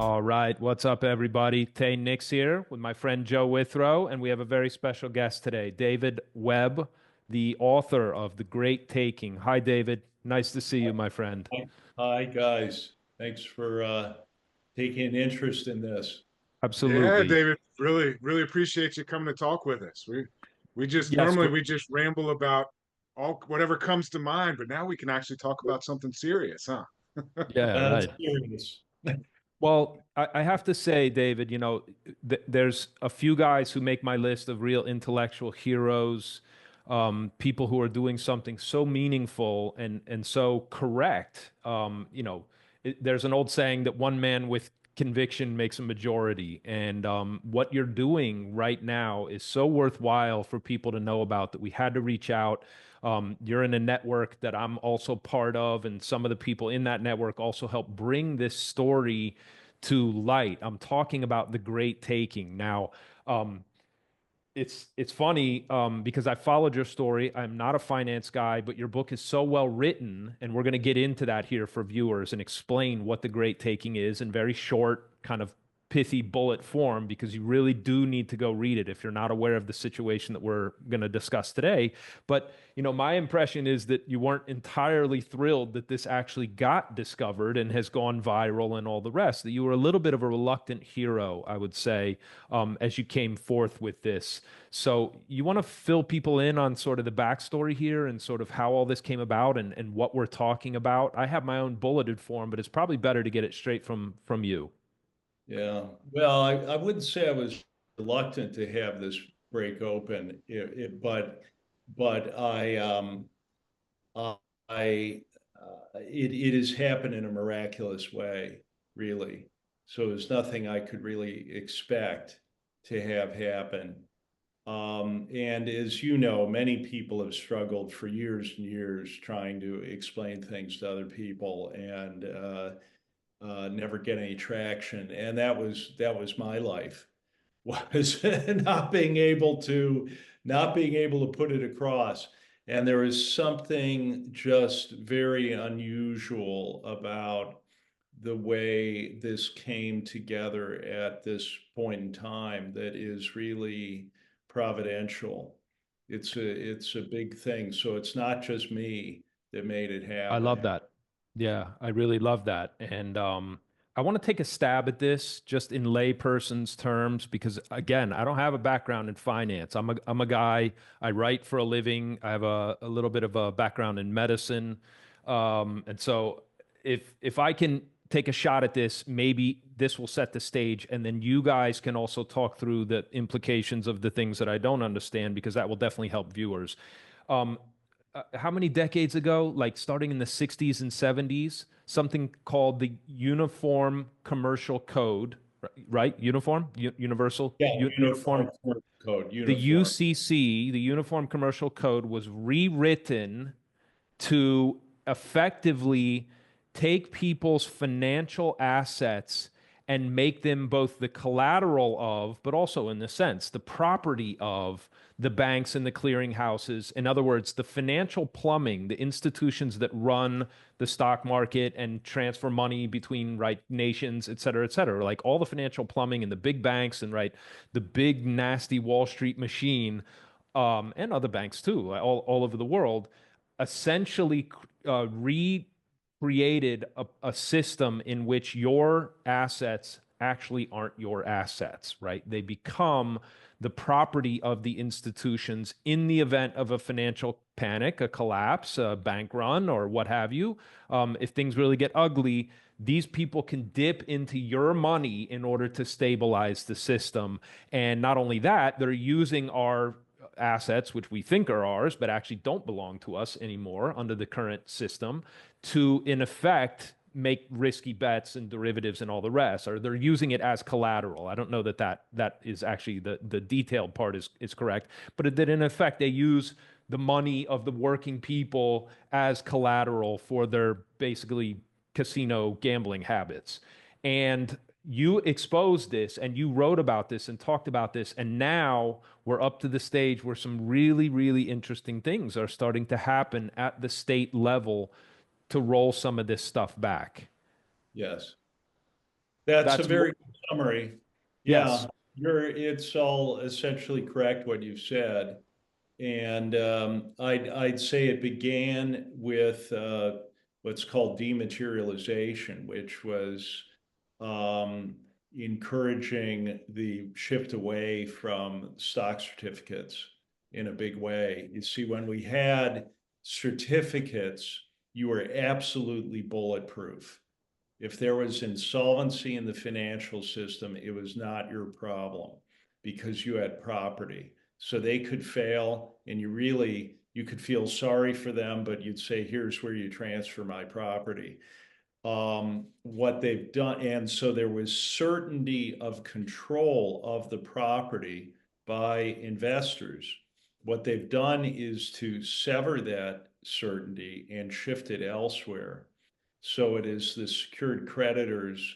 All right, what's up, everybody? Tay Nix here with my friend Joe Withrow, and we have a very special guest today, David Webb, the author of The Great Taking. Hi, David. Nice to see you, my friend. Hi, guys. Thanks for taking an interest in this. Yeah, Absolutely. David, really appreciate you coming to talk with us. We just Yes. normally we just ramble about all whatever comes to mind, but now we can actually talk about something serious, huh? Yeah, right. Serious. Well, I have to say, David, there's a few guys who make my list of real intellectual heroes, people who are doing something so meaningful and so correct. There's an old saying that one man with conviction makes a majority, and what you're doing right now is so worthwhile for people to know about that we had to reach out. You're in a network that I'm also part of, and some of the people in that network also help bring this story to light. I'm talking about the great taking. Now, um, it's funny because I followed your story. I'm not a finance guy, but your book is so well written, and we're going to get into that here for viewers and explain what the great taking is in very short, kind of pithy bullet form, because you really do need to go read it if you're not aware of the situation that we're going to discuss today. But my impression is that you weren't entirely thrilled that this actually got discovered and has gone viral and all the rest. That you were a little bit of a reluctant hero, I would say, as you came forth with this. So you want to fill people in on sort of the backstory here and sort of how all this came about and what we're talking about. I have my own bulleted form, but it's probably better to get it straight from you. Yeah. Well, I wouldn't say I was reluctant to have this break open, but I it has happened in a miraculous way, really. So there's nothing I could really expect to have happen. And as you know, many people have struggled for years and years trying to explain things to other people and never get any traction. And that was my life, was not being able to put it across. And there is something just very unusual about the way this came together at this point in time that is really providential. It's a big thing. So it's not just me that made it I love happen. that. Yeah, I really love that. And I want to take a stab at this just in layperson's terms because again, I don't have a background in finance. I'm a guy, I write for a living. I have a little bit of a background in medicine. And so if I can take a shot at this, maybe this will set the stage, and then you guys can also talk through the implications of the things that I don't understand because that will definitely help viewers. Um, how many decades ago, like starting in the 60s and 70s, something called the Uniform Commercial Code, right? Universal, Yeah, Uniform. uniform code, The uniform. UCC, the Uniform Commercial Code, was rewritten to effectively take people's financial assets and make them both the collateral of, but also in the sense, the property of the banks and the clearinghouses. In other words, the financial plumbing, the institutions that run the stock market and transfer money between right nations, et cetera, like all the financial plumbing and the big banks and right, the big nasty Wall Street machine, and other banks too, all over the world essentially recreated a system in which your assets actually aren't your assets, right? They become the property of the institutions in the event of a financial panic, a collapse, a bank run, or what have you. If things really get ugly, these people can dip into your money in order to stabilize the system. And not only that, they're using our assets, which we think are ours, but actually don't belong to us anymore under the current system, to in effect make risky bets and derivatives and all the rest, or they're using it as collateral. I don't know that is actually the detailed part is correct, but that in effect they use the money of the working people as collateral for their basically casino gambling habits. And you exposed this and you wrote about this and talked about this. And now we're up to the stage where some really, really interesting things are starting to happen at the state level to roll some of this stuff back. Yes. That's a That's very good summary. yes. Yeah, it's all essentially correct what you've said. And I'd say it began with what's called dematerialization, which was um, encouraging the shift away from stock certificates in a big way. You see, when we had certificates, you were absolutely bulletproof. If there was insolvency in the financial system, it was not your problem because you had property. So they could fail and you could feel sorry for them, but you'd say, here's where you transfer my property. What they've done, and so there was certainty of control of the property by investors. What they've done is to sever that certainty and shift it elsewhere. So it is the secured creditors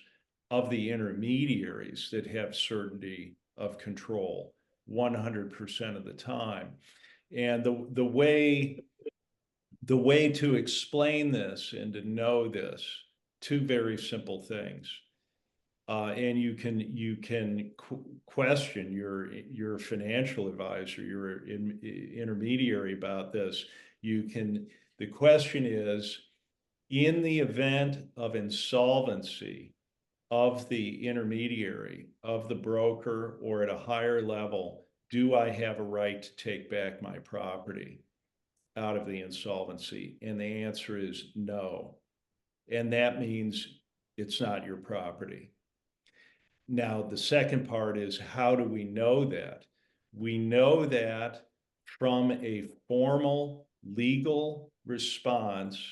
of the intermediaries that have certainty of control 100% of the time. And the way to explain this and to know this, two very simple things. And you can question your financial advisor, your intermediary about this. The question is, in the event of insolvency of the intermediary, of the broker, or at a higher level, do I have a right to take back my property out of the insolvency? And the answer is no. And that means it's not your property. Now, the second part is, how do we know that? We know that from a formal legal response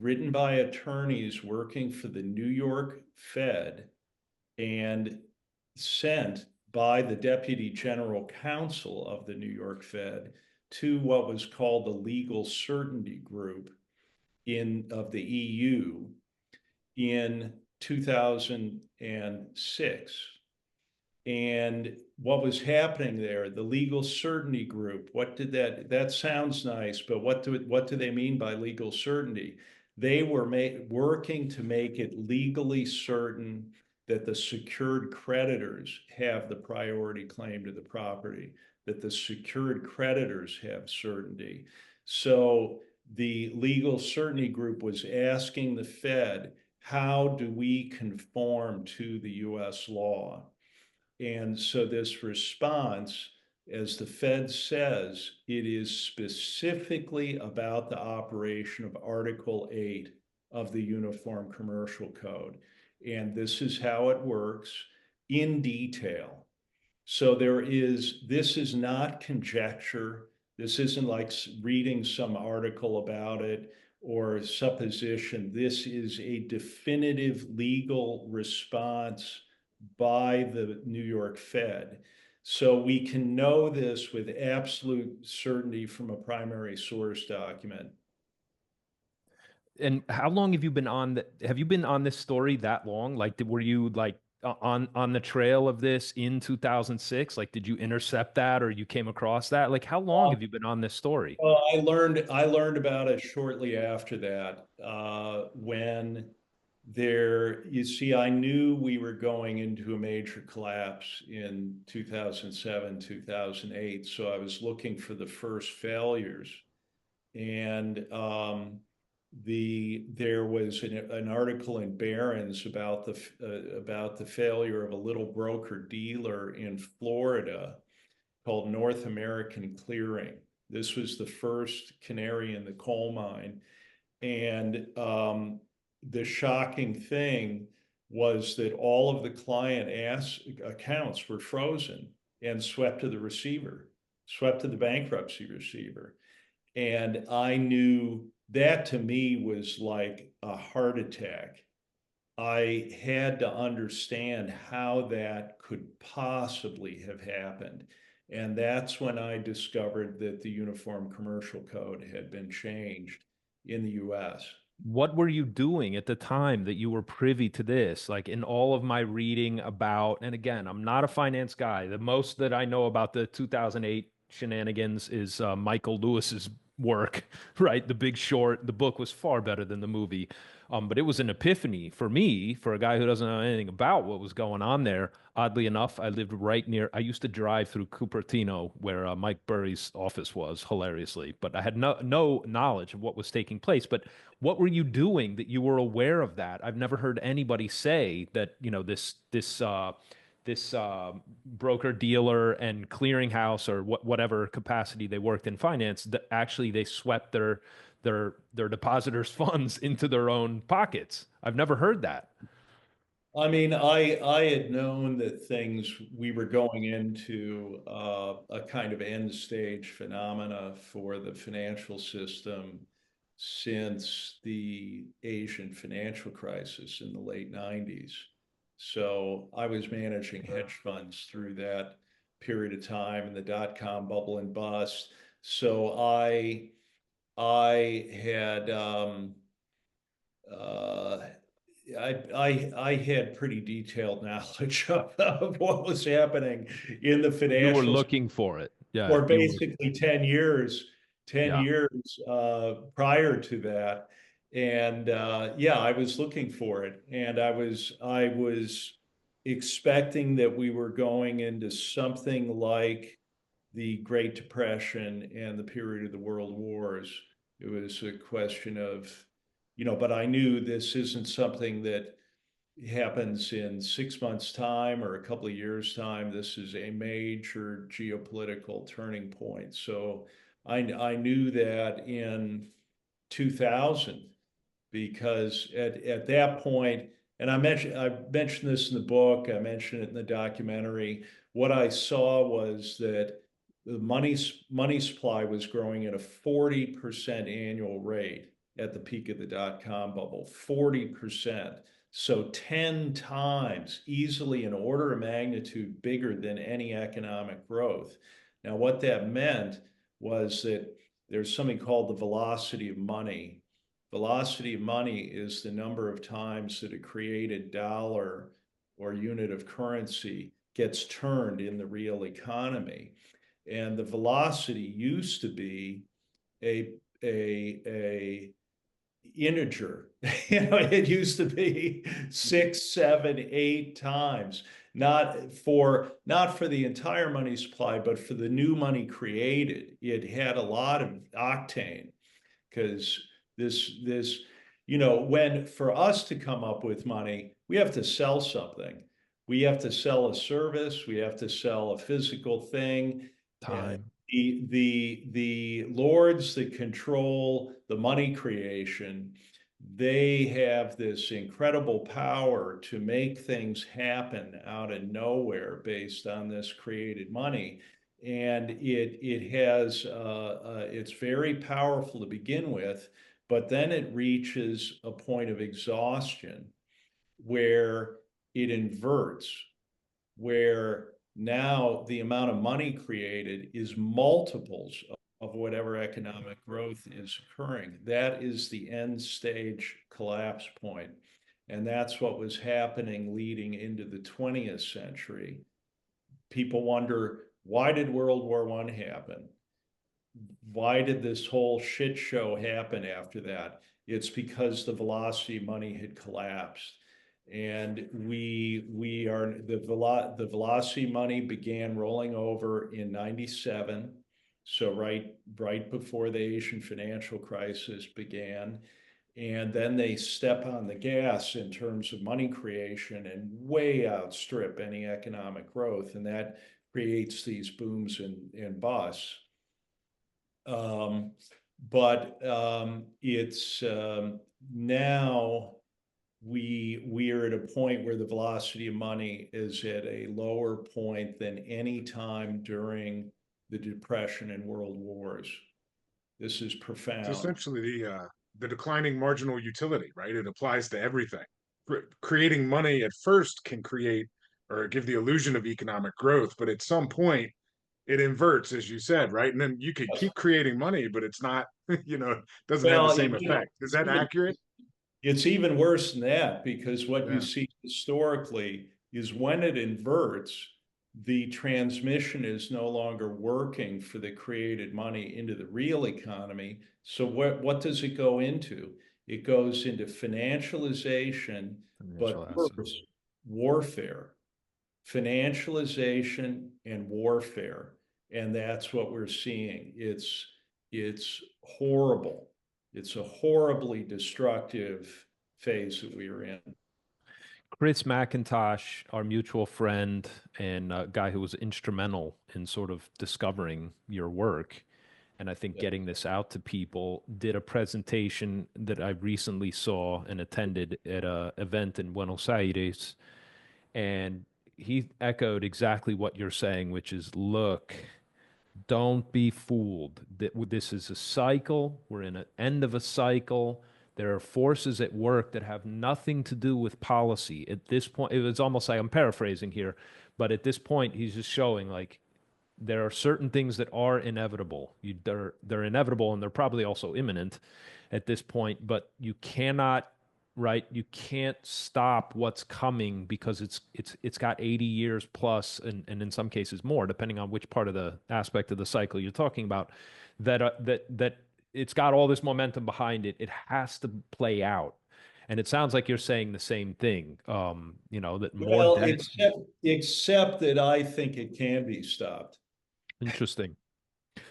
written by attorneys working for the New York Fed and sent by the Deputy General Counsel of the New York Fed to what was called the Legal Certainty Group of the EU in 2006. And what was happening there, the Legal Certainty Group, that sounds nice, but what do they mean by legal certainty? They were working to make it legally certain that the secured creditors have the priority claim to the property, that the secured creditors have certainty. So the Legal Certainty Group was asking the Fed, how do we conform to the US law? And so this response, as the Fed says, it is specifically about the operation of Article 8 of the Uniform Commercial Code. And this is how it works in detail. So this is not conjecture. This isn't like reading some article about it or supposition. This is a definitive legal response by the New York Fed. So we can know this with absolute certainty from a primary source document. And how long have you been have you been on this story that long? Like, were you like on the trail of this in 2006? Like, did you intercept that or you came across that? Like, how long have you been on this story? Well, I learned about it shortly after that, when you see, I knew we were going into a major collapse in 2007, 2008. So I was looking for the first failures. And there was an article in Barron's about the failure of a little broker dealer in Florida called North American Clearing. This was the first canary in the coal mine. And the shocking thing was that all of the client accounts were frozen and swept to the receiver, swept to the bankruptcy receiver. And I knew that, to me, was like a heart attack. I had to understand how that could possibly have happened. And that's when I discovered that the Uniform Commercial Code had been changed in the US. What were you doing at the time that you were privy to this? Like, in all of my reading about, and again, I'm not a finance guy. The most that I know about the 2008 shenanigans is Michael Lewis's work, right? The Big Short, the book was far better than the movie. But it was an epiphany for me, for a guy who doesn't know anything about what was going on there. Oddly enough, I lived right near, I used to drive through Cupertino where Mike Burry's office was, hilariously, but I had no knowledge of what was taking place. But what were you doing that you were aware of that? I've never heard anybody say that, this broker dealer and clearinghouse or whatever capacity they worked in finance, that actually they swept their depositors' funds into their own pockets. I've never heard that. I mean, I had known that we were going into a kind of end stage phenomena for the financial system since the Asian financial crisis in the late 90s. So I was managing hedge funds through that period of time and the dot-com bubble and bust. So I had uh, I had pretty detailed knowledge of what was happening in the You were financial looking for it. Yeah, for you were. basically 10 years, 10 Yeah. years prior to that. And yeah, I was looking for it. And I was expecting that we were going into something like the Great Depression and the period of the World Wars. It was a question of, but I knew this isn't something that happens in 6 months' time or a couple of years' time. This is a major geopolitical turning point. So I knew that in 2000 because at that point, and I mentioned this in the book, I mentioned it in the documentary. What I saw was that the money supply was growing at a 40% annual rate at the peak of the dot-com bubble, 40%. So 10 times, easily an order of magnitude bigger than any economic growth. Now, what that meant was that there's something called the velocity of money. Velocity of money is the number of times that a created dollar or unit of currency gets turned in the real economy. And the velocity used to be a integer. It used to be 6, 7, 8 times, not for the entire money supply, but for the new money created. It had a lot of octane because this when for us to come up with money, we have to sell something. We have to sell a service. We have to sell a physical thing. Uh, Time. the lords that control the money creation, they have this incredible power to make things happen out of nowhere based on this created money. And it's very powerful to begin with, but then it reaches a point of exhaustion where it inverts, where now the amount of money created is multiples of whatever economic growth is occurring. That is the end stage collapse point. And that's what was happening leading into the 20th century. People wonder, why did World War I happen? Why did this whole shit show happen after that? It's because the velocity money had collapsed. And the velocity money began rolling over in 97. So right before the Asian financial crisis began. And then they step on the gas in terms of money creation and way outstrip any economic growth. And that creates these booms and busts. But it's now we are at a point where the velocity of money is at a lower point than any time during the Depression and World Wars. This is It's profound. essentially the declining marginal utility, right? It applies to everything. Creating money at first can create or give the illusion of economic growth, but at some point it inverts, as you said, right? And then you could keep creating money, but it's not, doesn't have the Well, same effect. Is that accurate? it's even worse than that because what you Yeah. see historically is when it inverts, the transmission is no longer working for the created money into the real economy. So what does it go into? It goes into financialization, but worse, warfare, financialization and warfare. And that's what we're seeing. It's horrible. It's a horribly destructive phase that we are in. Chris McIntosh, our mutual friend and a guy who was instrumental in sort of discovering your work, and I think getting this out to people, did a presentation that I recently saw and attended at an event in Buenos Aires. And he echoed exactly what you're saying, which is, look, don't be fooled. This is a cycle. We're in an end of a cycle. There are forces at work that have nothing to do with policy. At this point, it was almost like, I'm paraphrasing here, but at this point, he's just showing like there are certain things that are inevitable. They're inevitable and they're probably also imminent at this point, but you cannot, right? You can't stop what's coming because it's got 80 years plus and in some cases more, depending on which part of the aspect of the cycle you're talking about, that it's got all this momentum behind it. It has to play out. And it sounds like you're saying the same thing, that more Well, debt. except that I think it can be stopped. Interesting.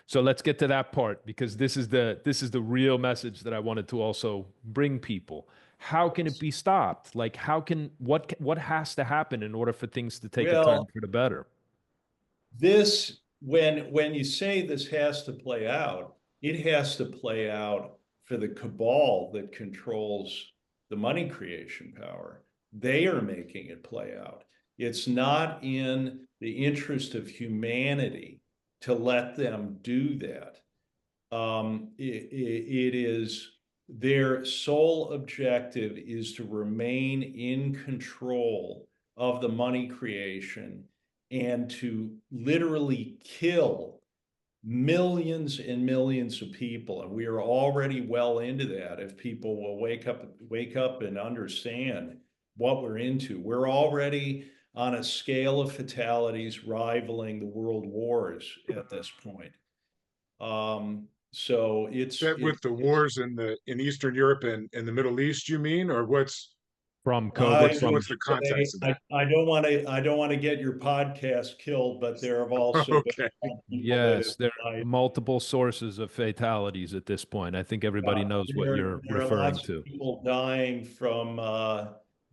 So let's get to that part because this is the real message that I wanted to also bring people. How can it be stopped? Like what has to happen in order for things to take a turn for the better? This when you say this has to play out, it has to play out for the cabal that controls the money creation power. They are making it play out. It's not in the interest of humanity to let them do that. It is their sole objective is to remain in control of the money creation and to literally kill millions and millions of people. And we are already well into that. If people will wake up and understand what we're into, we're already on a scale of fatalities rivaling the world wars at this point. So it's with the wars in Eastern Europe and in the Middle East, you mean, or what's from COVID? what's the context of that? I don't want to get your podcast killed, but there have also okay. been Yes, there are multiple sources of fatalities at this point. I think everybody knows what you're referring to. People dying from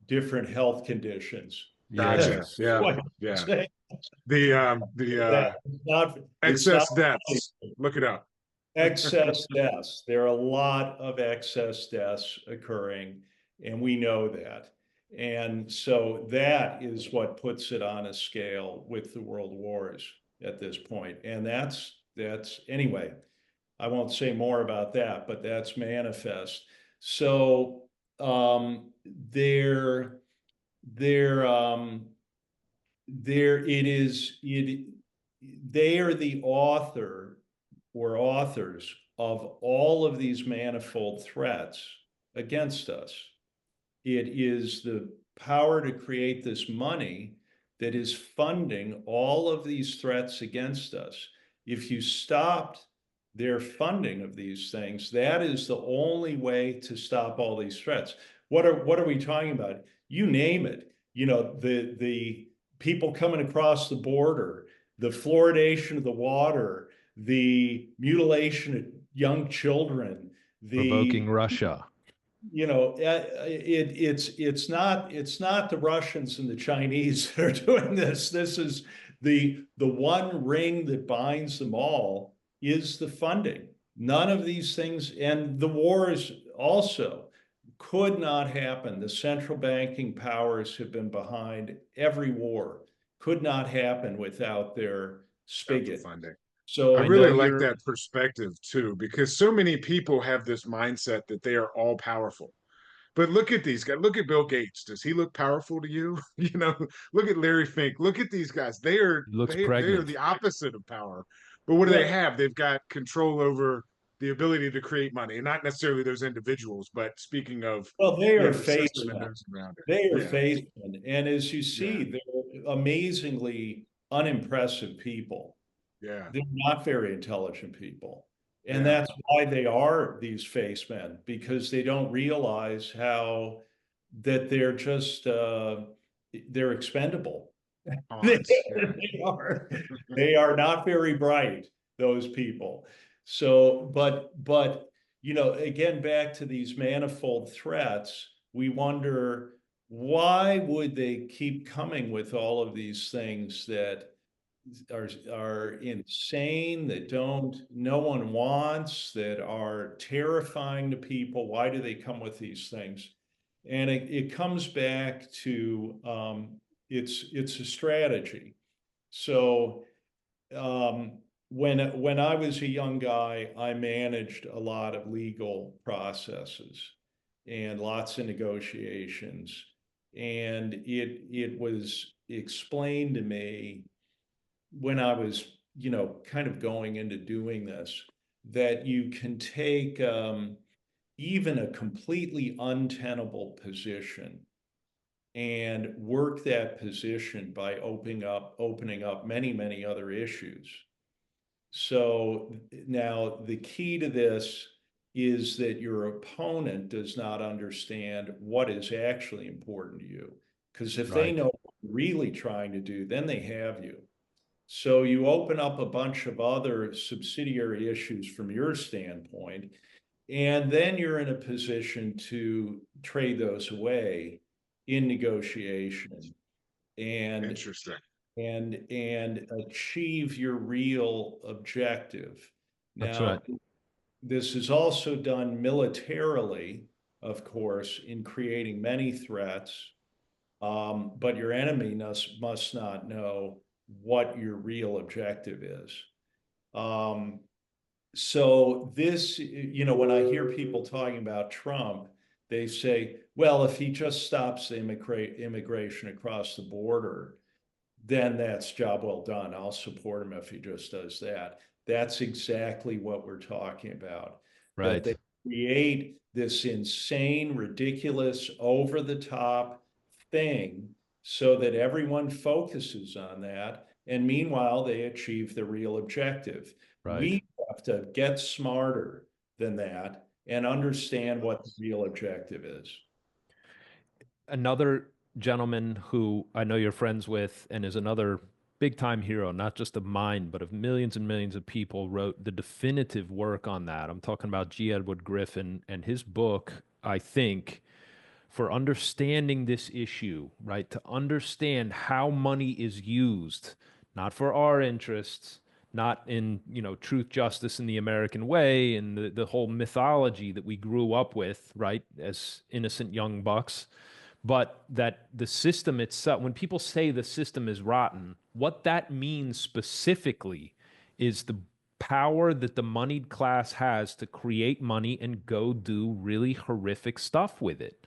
different health conditions. Gotcha. Yeah. The excess deaths. Look it up. Excess deaths. There are a lot of excess deaths occurring, and we know that. And so that is what puts it on a scale with the world wars at this point. And that's anyway, I won't say more about that, but that's manifest. So there it is. They are the author or authors of all of these manifold threats against us. It is the power to create this money that is funding all of these threats against us. If you stopped their funding of these things, that is the only way to stop all these threats. What are we talking about? You name it. The people coming across the border, the fluoridation of the water, the mutilation of young children, provoking Russia. It's not the Russians and the Chinese that are doing this. This is the one ring that binds them all is the funding. None of these things, and the wars also could not happen. The central banking powers have been behind every war. Could not happen without their spigot. Funding. So I really like that perspective too, because so many people have this mindset that they are all powerful. But look at these guys. Look at Bill Gates. Does he look powerful to you? Look at Larry Fink. Look at these guys. They are the opposite of power. But what do they have? They've got control over the ability to create money, and not necessarily those individuals, but speaking of they are faced. They are faced, and as you see, they're amazingly unimpressive people. Yeah. They're not very intelligent people. And Yeah. that's why they are these face men, because they don't realize how that they're just they're expendable. They, Pawns. Yeah. they are not very bright, those people. So, but you know, again, back to these manifold threats, we wonder, why would they keep coming with all of these things that are insane, that don't no one wants, that are terrifying to people? Why do they come with these things? And it comes back to it's a strategy. So when I was a young guy, I managed a lot of legal processes and lots of negotiations. And it was explained to me when I was, you know, kind of going into doing this, that you can take even a completely untenable position and work that position by opening up many other issues. So now the key to this is that your opponent does not understand what is actually important to you. Because if they Right. know what you're really trying to do, then they have you. So you open up a bunch of other subsidiary issues from your standpoint, and then you're in a position to trade those away in negotiation and Interesting. and achieve your real objective. That's Now, right. this is also done militarily, of course, in creating many threats, but your enemy must not know what your real objective is. So this, you know, when I hear people talking about Trump, they say, well, if he just stops the immigration across the border, then that's job well done. I'll support him if he just does that. That's exactly what we're talking about. That Right. they create this insane, ridiculous, over the top thing so that everyone focuses on that. And meanwhile, they achieve the real objective. Right. We have to get smarter than that and understand what the real objective is. Another gentleman who I know you're friends with and is another big time hero, not just of mine, but of millions and millions of people, wrote the definitive work on that. I'm talking about G. Edward Griffin and his book, I think, for understanding this issue, right? To understand how money is used, not for our interests, not in, you know, truth, justice, and the American way, and the whole mythology that we grew up with, right, as innocent young bucks, but that the system itself, when people say the system is rotten, what that means specifically is the power that the moneyed class has to create money and go do really horrific stuff with it.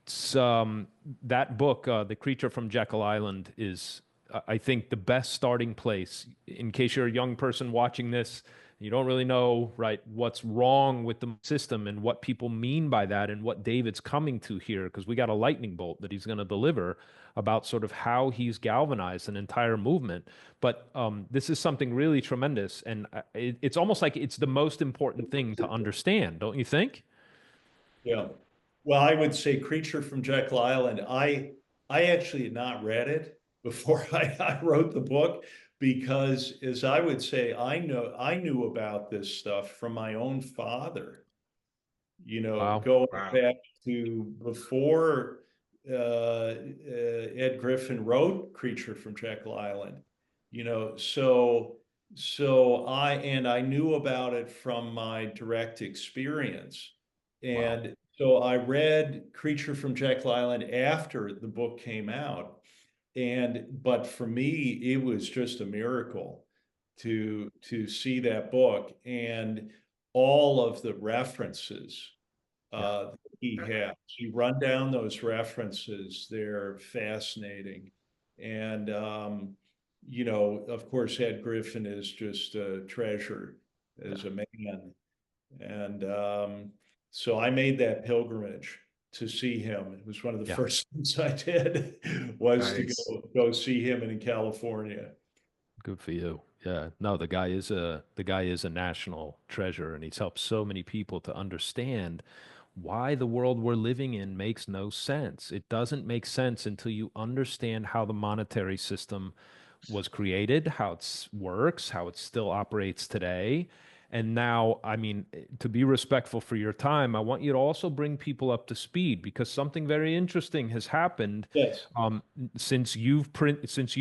It's, that book, The Creature from Jekyll Island, is, I think, the best starting place in case you're a young person watching this. You don't really know, right, what's wrong with the system and what people mean by that and what David's coming to here, because we got a lightning bolt that he's going to deliver about sort of how he's galvanized an entire movement. But this is something really tremendous, and it's almost like it's the most important thing to understand, don't you think? Yeah. Well, I would say Creature from Jekyll Island. I actually had not read it before I wrote the book, because as I would say, I knew about this stuff from my own father, you know, Wow. going Wow. back to before Ed Griffin wrote Creature from Jekyll Island, you know, so I knew about it from my direct experience. Wow. And so I read Creature from Jekyll Island after the book came out. But for me, it was just a miracle to see that book and all of the references Yeah. that he has. You run down those references, they're fascinating. And you know, of course, Ed Griffin is just a treasure Yeah. as a man. And so I made that pilgrimage to see him. It was one of the Yeah. first things I did was to Nice. go see him in California. Good for you. Yeah. No, the guy is a national treasure, and he's helped so many people to understand why the world we're living in makes no sense. It doesn't make sense until you understand how the monetary system was created, how it works, how it still operates today. And now, I mean, to be respectful for your time, I want you to also bring people up to speed because something very interesting has happened Yes. um, since you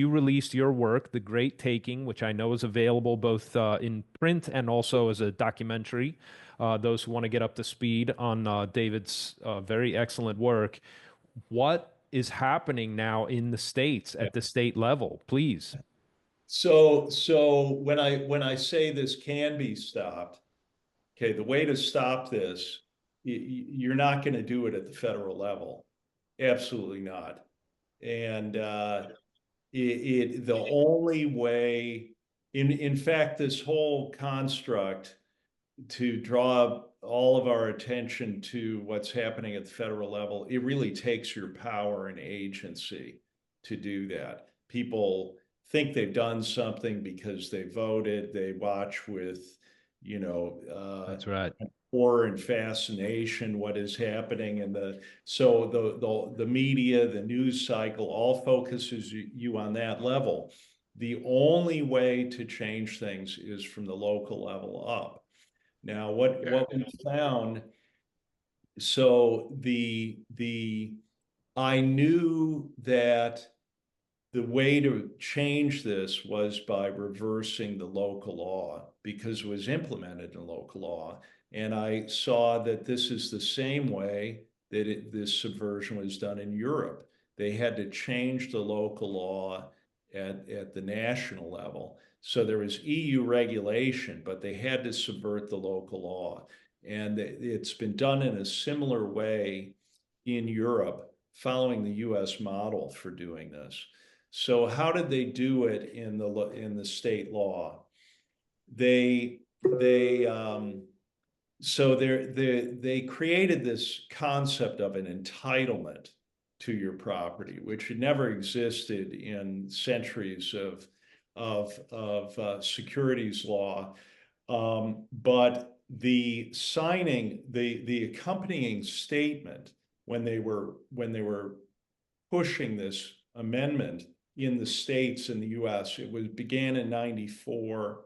released your work, The Great Taking, which I know is available both in print and also as a documentary. Those who want to get up to speed on David's very excellent work. What is happening now in the states at the state level, please? So when I say this can be stopped, okay, the way to stop this, you're not going to do it at the federal level. Absolutely not. And the only way, in fact, this whole construct to draw all of our attention to what's happening at the federal level, it really takes your power and agency to do that. People think they've done something because they voted, they watch with, That's right. horror and fascination what is happening, and the media, the news cycle, all focuses you on that level. The only way to change things is from the local level up. Now, what Yeah. we found, so the I knew that the way to change this was by reversing the local law because it was implemented in local law. And I saw that this is the same way that this subversion was done in Europe. They had to change the local law at the national level. So there was EU regulation, but they had to subvert the local law. And it's been done in a similar way in Europe, following the US model for doing this. So how did they do it in the state law? They so they created this concept of an entitlement to your property, which had never existed in centuries of securities law. But the accompanying statement when they were pushing this amendment in the states in the US. It began in 94.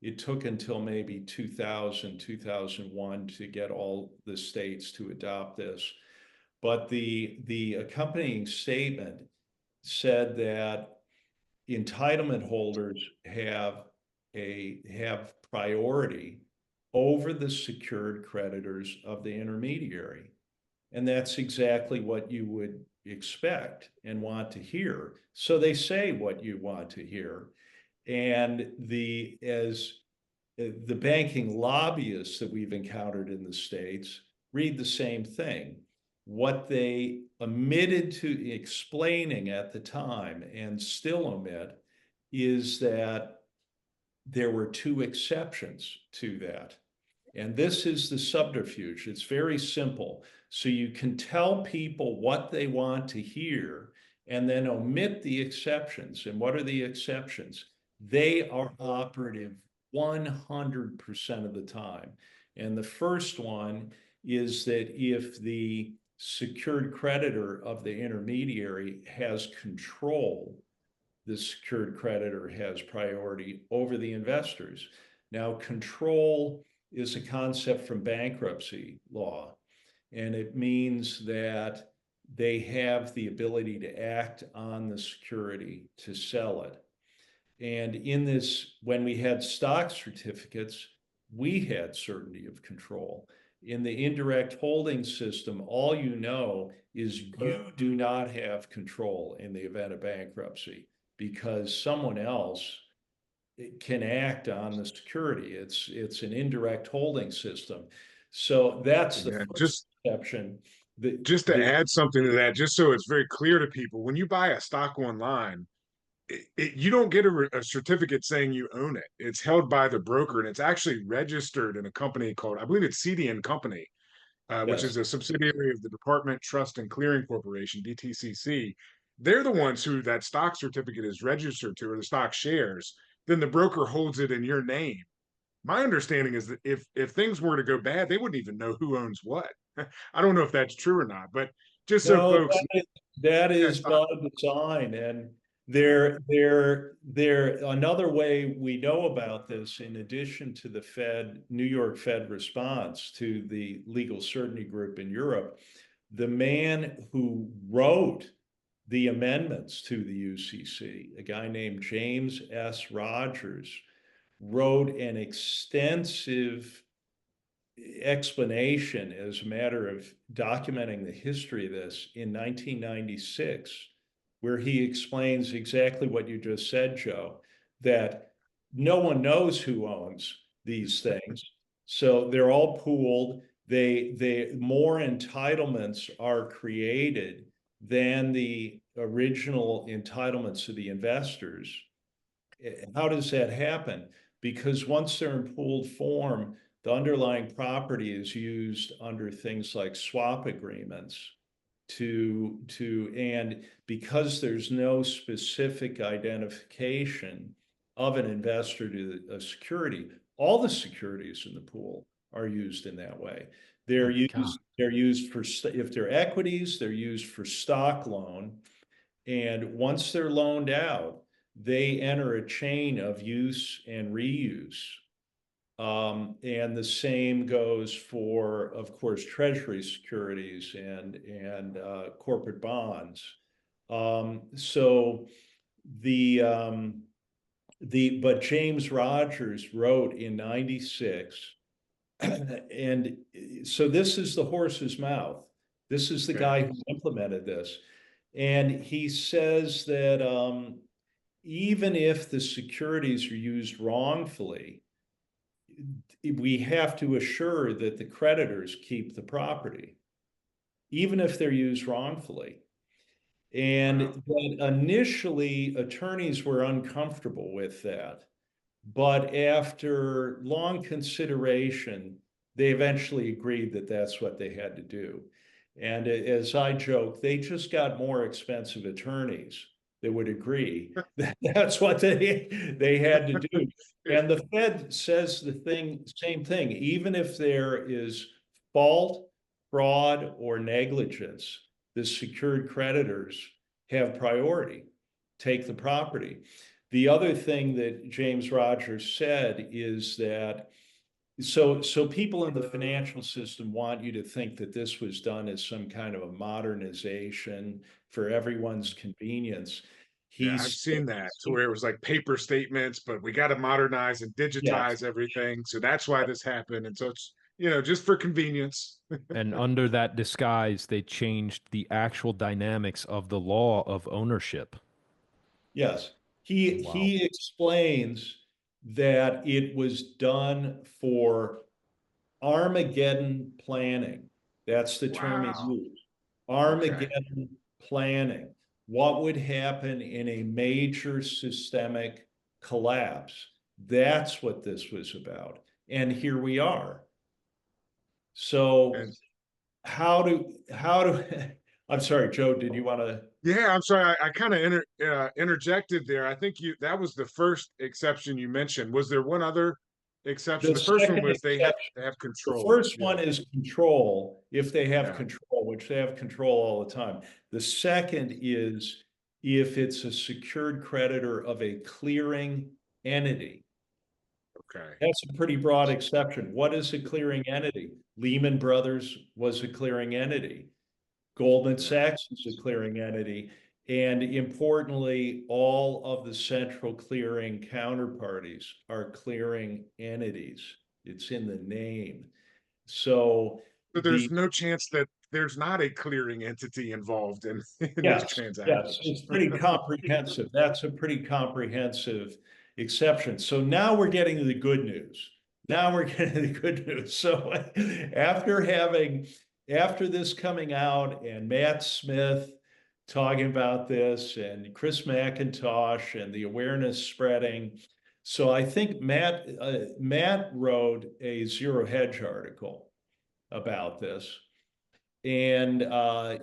It took until maybe 2000, 2001 to get all the states to adopt this. But the accompanying statement said that entitlement holders have priority over the secured creditors of the intermediary. And that's exactly what you would expect and want to hear. So they say what you want to hear. And as the banking lobbyists that we've encountered in the States read the same thing. What they omitted to explaining at the time and still omit is that there were two exceptions to that. And this is the subterfuge. It's very simple. So you can tell people what they want to hear and then omit the exceptions. And what are the exceptions? They are operative 100% of the time. And the first one is that if the secured creditor of the intermediary has control, the secured creditor has priority over the investors. Now, control is a concept from bankruptcy law, and it means that they have the ability to act on the security to sell it. And in this, when we had stock certificates, we had certainty of control. In the indirect holding system, all you know is you do not have control in the event of bankruptcy because someone else can act on the security. It's an indirect holding system. So that's the Yeah, first exception. just to add something to that, just so it's very clear to people, when you buy a stock online, you don't get a certificate saying you own it. It's held by the broker, and it's actually registered in a company called, I believe it's CD& Company, which Yes. is a subsidiary of the Department Trust and Clearing Corporation, DTCC. They're the ones who that stock certificate is registered to, or the stock shares. then the broker holds it in your name. My understanding is that if things were to go bad, they wouldn't even know who owns what. I don't know if that's true or not, but just so No, folks, that yeah, is by design. And there, another way we know about this, in addition to the Fed, New York Fed response to the legal certainty group in Europe, the man who wrote the amendments to the UCC, a guy named James S. Rogers, wrote an extensive explanation as a matter of documenting the history of this in 1996, where he explains exactly what you just said, Joe, that no one knows who owns these things. So they're all pooled. They more entitlements are created than the original entitlements to the investors. How does that happen? Because once they're in pooled form, the underlying property is used under things like swap agreements and because there's no specific identification of an investor to a security, all the securities in the pool are used in that way. They're used for, if they're equities, they're used for stock loan. And once they're loaned out, they enter a chain of use and reuse. And the same goes for, of course, treasury securities and corporate bonds. So but James Rogers wrote in 96, and so this is the horse's mouth. This is the guy who implemented this. And he says that even if the securities are used wrongfully, we have to assure that the creditors keep the property, even if they're used wrongfully. And that initially, attorneys were uncomfortable with that. But after long consideration, they eventually agreed that that's what they had to do. And as I joke, they just got more expensive attorneys that would agree that that's what they had to do. And the Fed says same thing, even if there is fault, fraud, or negligence, the secured creditors have priority, take the property. The other thing that James Rogers said is that so people in the financial system want you to think that this was done as some kind of a modernization for everyone's convenience. yeah, I've seen that to where it was like paper statements, but we got to modernize and Yes. digitize everything. So that's why this happened. And so it's, just for convenience. And under that disguise, they changed the actual dynamics of the law of ownership. Yes. Wow. He explains that it was done for Armageddon planning. That's the term he Wow. used. Okay. Armageddon planning. What would happen in a major systemic collapse? That's what this was about. And here we are. So And how do I'm sorry, Joe, did you want to? yeah, I'm sorry. I kind of interjected there. I think that was the first exception you mentioned. Was there one other exception? The The first one second was they have exception, to have the control. first Yeah. one is control, if they have Yeah. control, which they have control all the time. The second is if it's a secured creditor of a clearing entity. Okay. That's a pretty broad exception. What is a clearing entity? Lehman Brothers was a clearing entity. Goldman Yeah. Sachs is a clearing entity. And importantly, all of the central clearing counterparties are clearing entities. It's in the name. So So the there's no chance that there's not a clearing entity involved in these yes, transactions. it's pretty comprehensive. That's a pretty comprehensive exception. So now we're getting to the good news. Now we're getting to the good news. So after this coming out and Matt Smith talking about this and Chris McIntosh and the awareness spreading. So I think Matt wrote a Zero Hedge article about this. And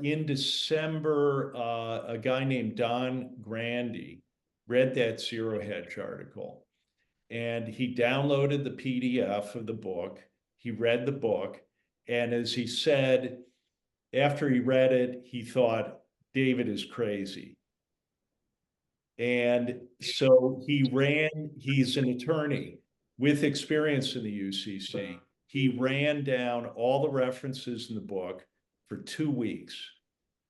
in December, a guy named Grande read that Zero Hedge article. and he downloaded the PDF of the book. He read the book. And as he said, after he read it, he thought, David is crazy. And so he's an attorney with experience in the UCC. He ran down all the references in the book for 2 weeks,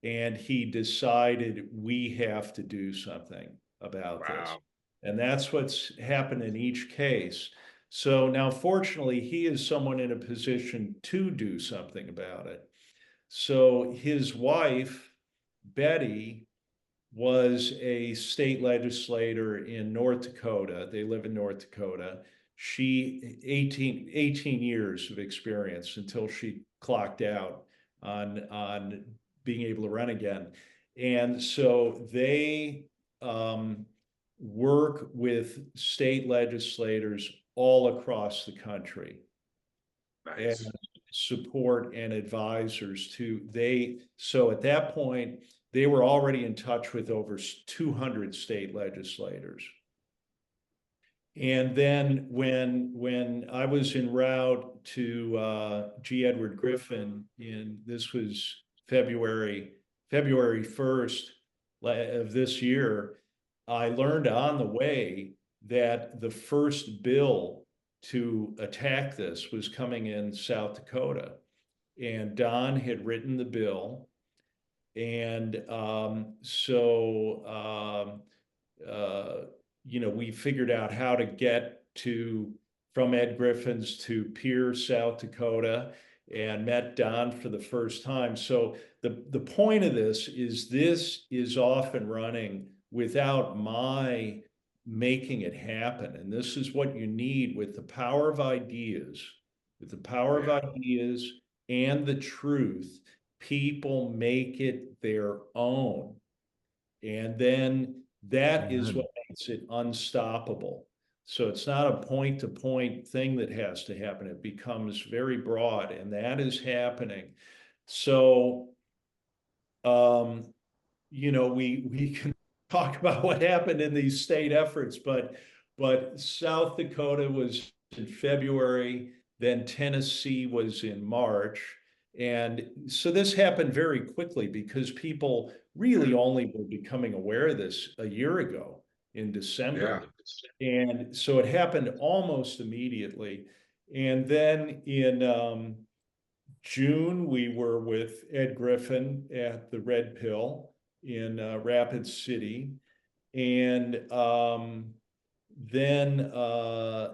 and he decided we have to do something about this. Wow. And that's what's happened in each case. So now, fortunately, he is someone in a position to do something about it. So his wife, Bette, was a state legislator in North Dakota. They live in North Dakota. She 18 years of experience until she clocked out on being able to run again. And so they work with state legislators all across the country. Nice. And support and advisors so at that point, they were already in touch with over 200 state legislators. And then when I was en route to G. Edward Griffin, this was February 1st of this year, I learned on the way that the first bill to attack this was coming in South Dakota. And Don had written the bill. And we figured out how to get from Ed Griffin's to Pierce, South Dakota, and met Don for the first time. So the point of this is off and running without my making it happen. And this is what you need with the power of ideas, and the truth. People make it their own. And then that is what makes it unstoppable. So it's not a point-to-point thing that has to happen. It becomes very broad, and that is happening. So, we can talk about what happened in these state efforts, but South Dakota was in February, then Tennessee was in March. And so this happened very quickly because people really only were becoming aware of this a year ago in December. Yeah. And so it happened almost immediately. And then in June, we were with Ed Griffin at the Red Pill in Rapid City. And then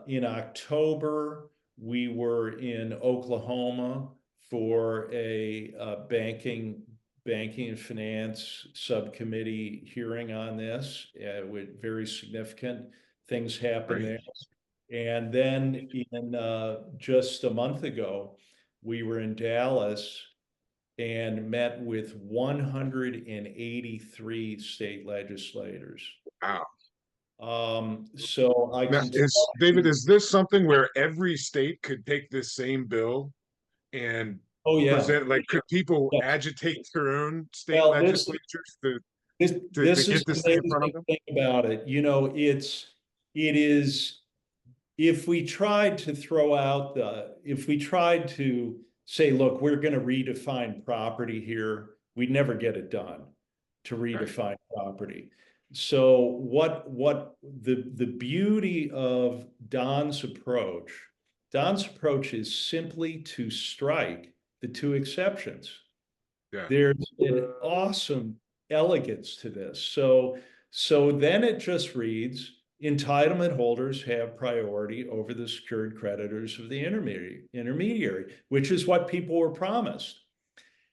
in October, we were in Oklahoma for a banking and finance subcommittee hearing on this, with very significant things happened there. And then in just a month ago, we were in Dallas and met with 183 state legislators. Wow. So David, is this something where every state could take this same bill and present, like, could people agitate their own state legislatures to get this thing in front of them? Think about it. It is, if we tried to say, look, we're going to redefine property here, we'd never get it done to redefine property. So what the beauty of Don's approach is simply to strike the two exceptions. Yeah. There's an awesome elegance to this. So then it just reads, entitlement holders have priority over the secured creditors of the intermediary, which is what people were promised.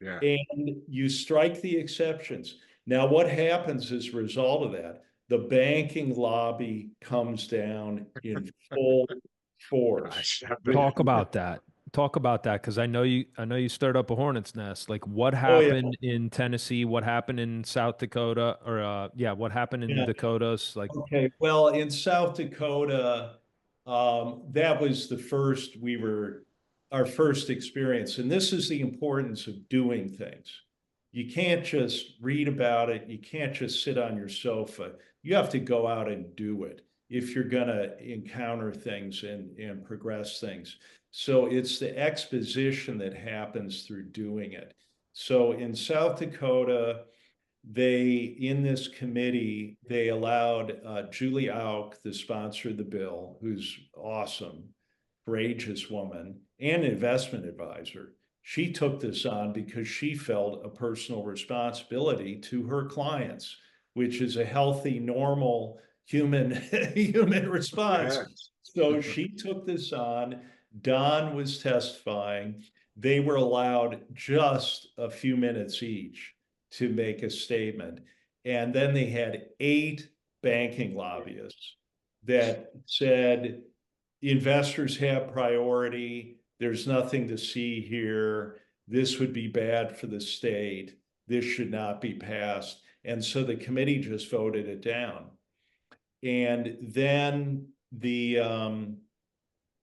Yeah. And you strike the exceptions. Now, what happens as a result of that? The banking lobby comes down in full force. Talk about that, because I know you stirred up a hornet's nest. Like, what happened in Tennessee? What happened in South Dakota? Or what happened in the Dakotas? Like, okay, well, in South Dakota, that was our first experience, and this is the importance of doing things. You can't just read about it. You can't just sit on your sofa. You have to go out and do it. if you're going to encounter things and progress things. So it's the exposition that happens through doing it. So in South Dakota, in this committee, they allowed Julie Auk, the sponsor of the bill, who's awesome, courageous woman, and investment advisor. She took this on because she felt a personal responsibility to her clients, which is a healthy, normal human human response. Yeah. So she took this on. Don was testifying. They were allowed just a few minutes each to make a statement. And then they had 8 banking lobbyists that said, investors have priority. There's nothing to see here. This would be bad for the state. This should not be passed. And so the committee just voted it down. And then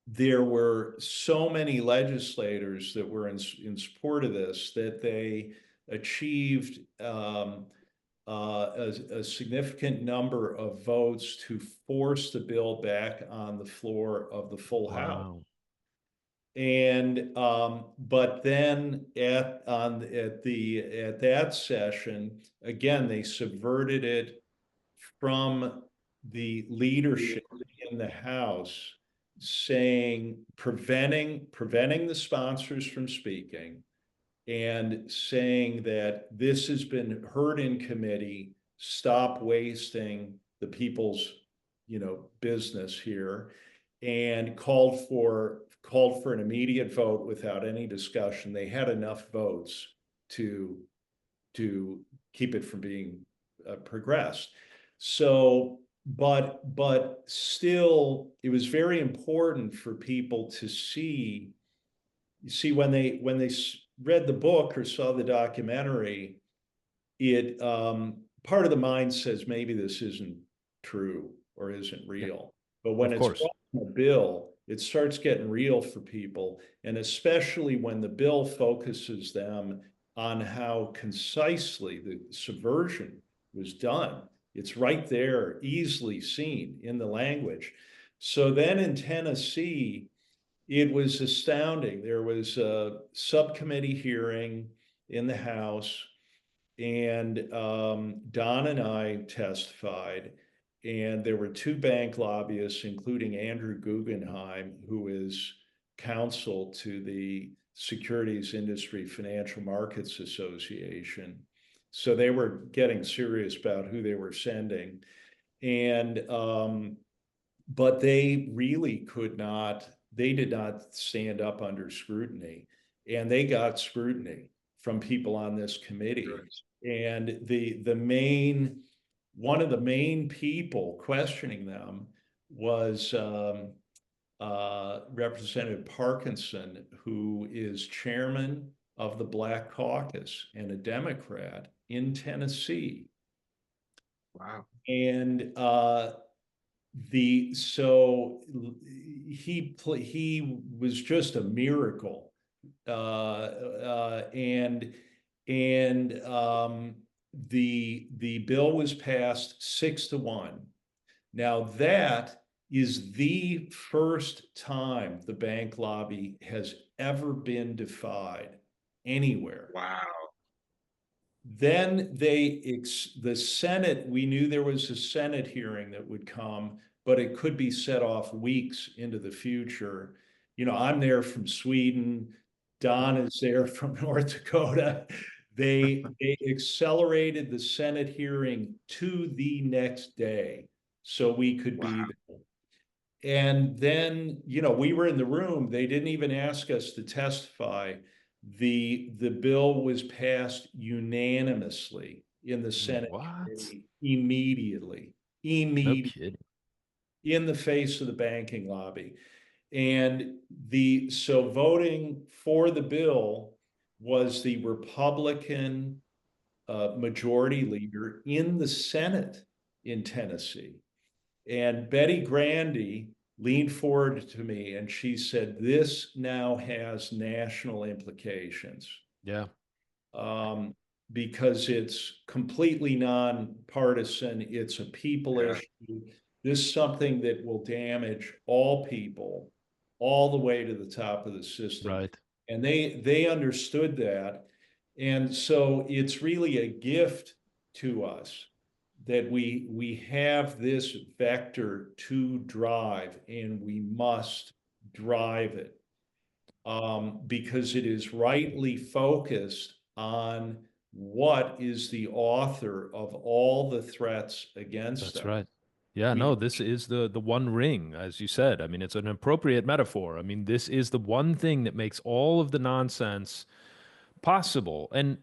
there were so many legislators that were in support of this that they achieved a significant number of votes to force the bill back on the floor of the full House. Wow. And but then at that session, again, they subverted it from the leadership in the House, saying preventing the sponsors from speaking, and saying that this has been heard in committee, stop wasting the people's, business here, and called for an immediate vote without any discussion. They had enough votes to keep it from being progressed. So, but still, it was very important for people to see. You see, when they read the book or saw the documentary, it part of the mind says maybe this isn't true or isn't real. But when Of it's course. a bill, it starts getting real for people, and especially when the bill focuses them on how concisely the subversion was done. It's right there, easily seen in the language. So then in Tennessee, it was astounding. There was a subcommittee hearing in the House, and Don and I testified, and there were 2 bank lobbyists, including Andrew Guggenheim, who is counsel to the Securities Industry Financial Markets Association. So they were getting serious about who they were sending. And but they really did not stand up under scrutiny, and they got scrutiny from people on this committee. And one of the main people questioning them was Representative Parkinson, who is chairman of the Black Caucus and a Democrat in Tennessee. Wow. And he was just a miracle, and the bill was passed 6-1. Now that is the first time the bank lobby has ever been defied anywhere. Wow. Then the Senate, we knew there was a Senate hearing that would come, but it could be set off weeks into the future. I'm there from Sweden. Don is there from North Dakota. They accelerated the Senate hearing to the next day so we could be there. And then, we were in the room. They didn't even ask us to testify. The bill was passed unanimously in the Senate committee immediately, No kidding. in the face of the banking lobby. And so voting for the bill was the Republican majority leader in the Senate in Tennessee. And Betty Grande leaned forward to me and she said, this now has national implications. Yeah. Because it's completely nonpartisan. It's a people issue. This is something that will damage all people all the way to the top of the system. Right. And they understood that. And so it's really a gift to us that we have this vector to drive, and we must drive it, because it is rightly focused on what is the author of all the threats against That's us. right. Yeah, We no, this is the one ring, as you said. I mean, it's an appropriate metaphor. I mean, this is the one thing that makes all of the nonsense possible, and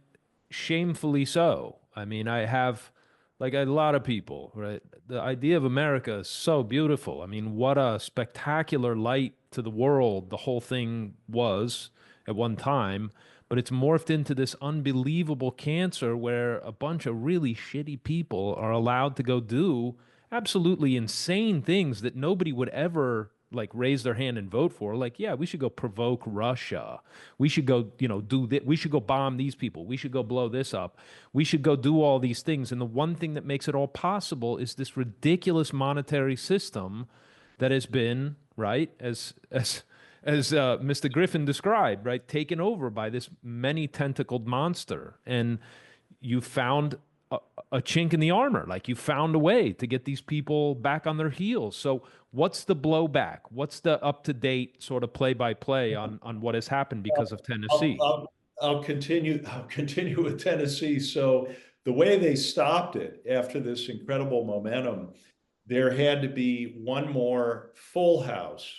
shamefully so. I mean, I have like a lot of people, right? The idea of America is so beautiful. I mean, what a spectacular light to the world the whole thing was at one time, but it's morphed into this unbelievable cancer where a bunch of really shitty people are allowed to go do absolutely insane things that nobody would ever like raise their hand and vote for. Like, yeah, we should go provoke Russia. We should go, do that. We should go bomb these people. We should go blow this up. We should go do all these things. And the one thing that makes it all possible is this ridiculous monetary system that has been, right, as Mr. Griffin described, right, taken over by this many tentacled monster. And you found a chink in the armor. Like you found a way to get these people back on their heels. So what's the blowback? What's the up to date sort of play by play on what has happened because of I'll, Tennessee? I'll, I'll continue with Tennessee. So the way they stopped it after this incredible momentum, there had to be one more full House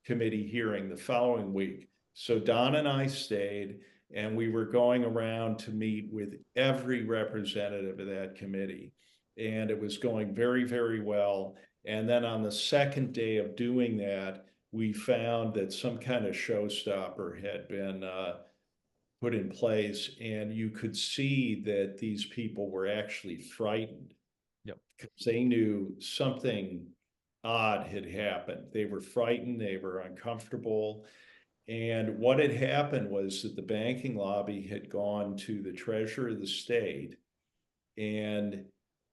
committee hearing the following week. So Don and I stayed, and we were going around to meet with every representative of that committee. And it was going very, very well. And then on the second day of doing that, we found that some kind of showstopper had been put in place, and you could see that these people were actually frightened. Yep. Because they knew something odd had happened. They were frightened, they were uncomfortable. And what had happened was that the banking lobby had gone to the treasurer of the state and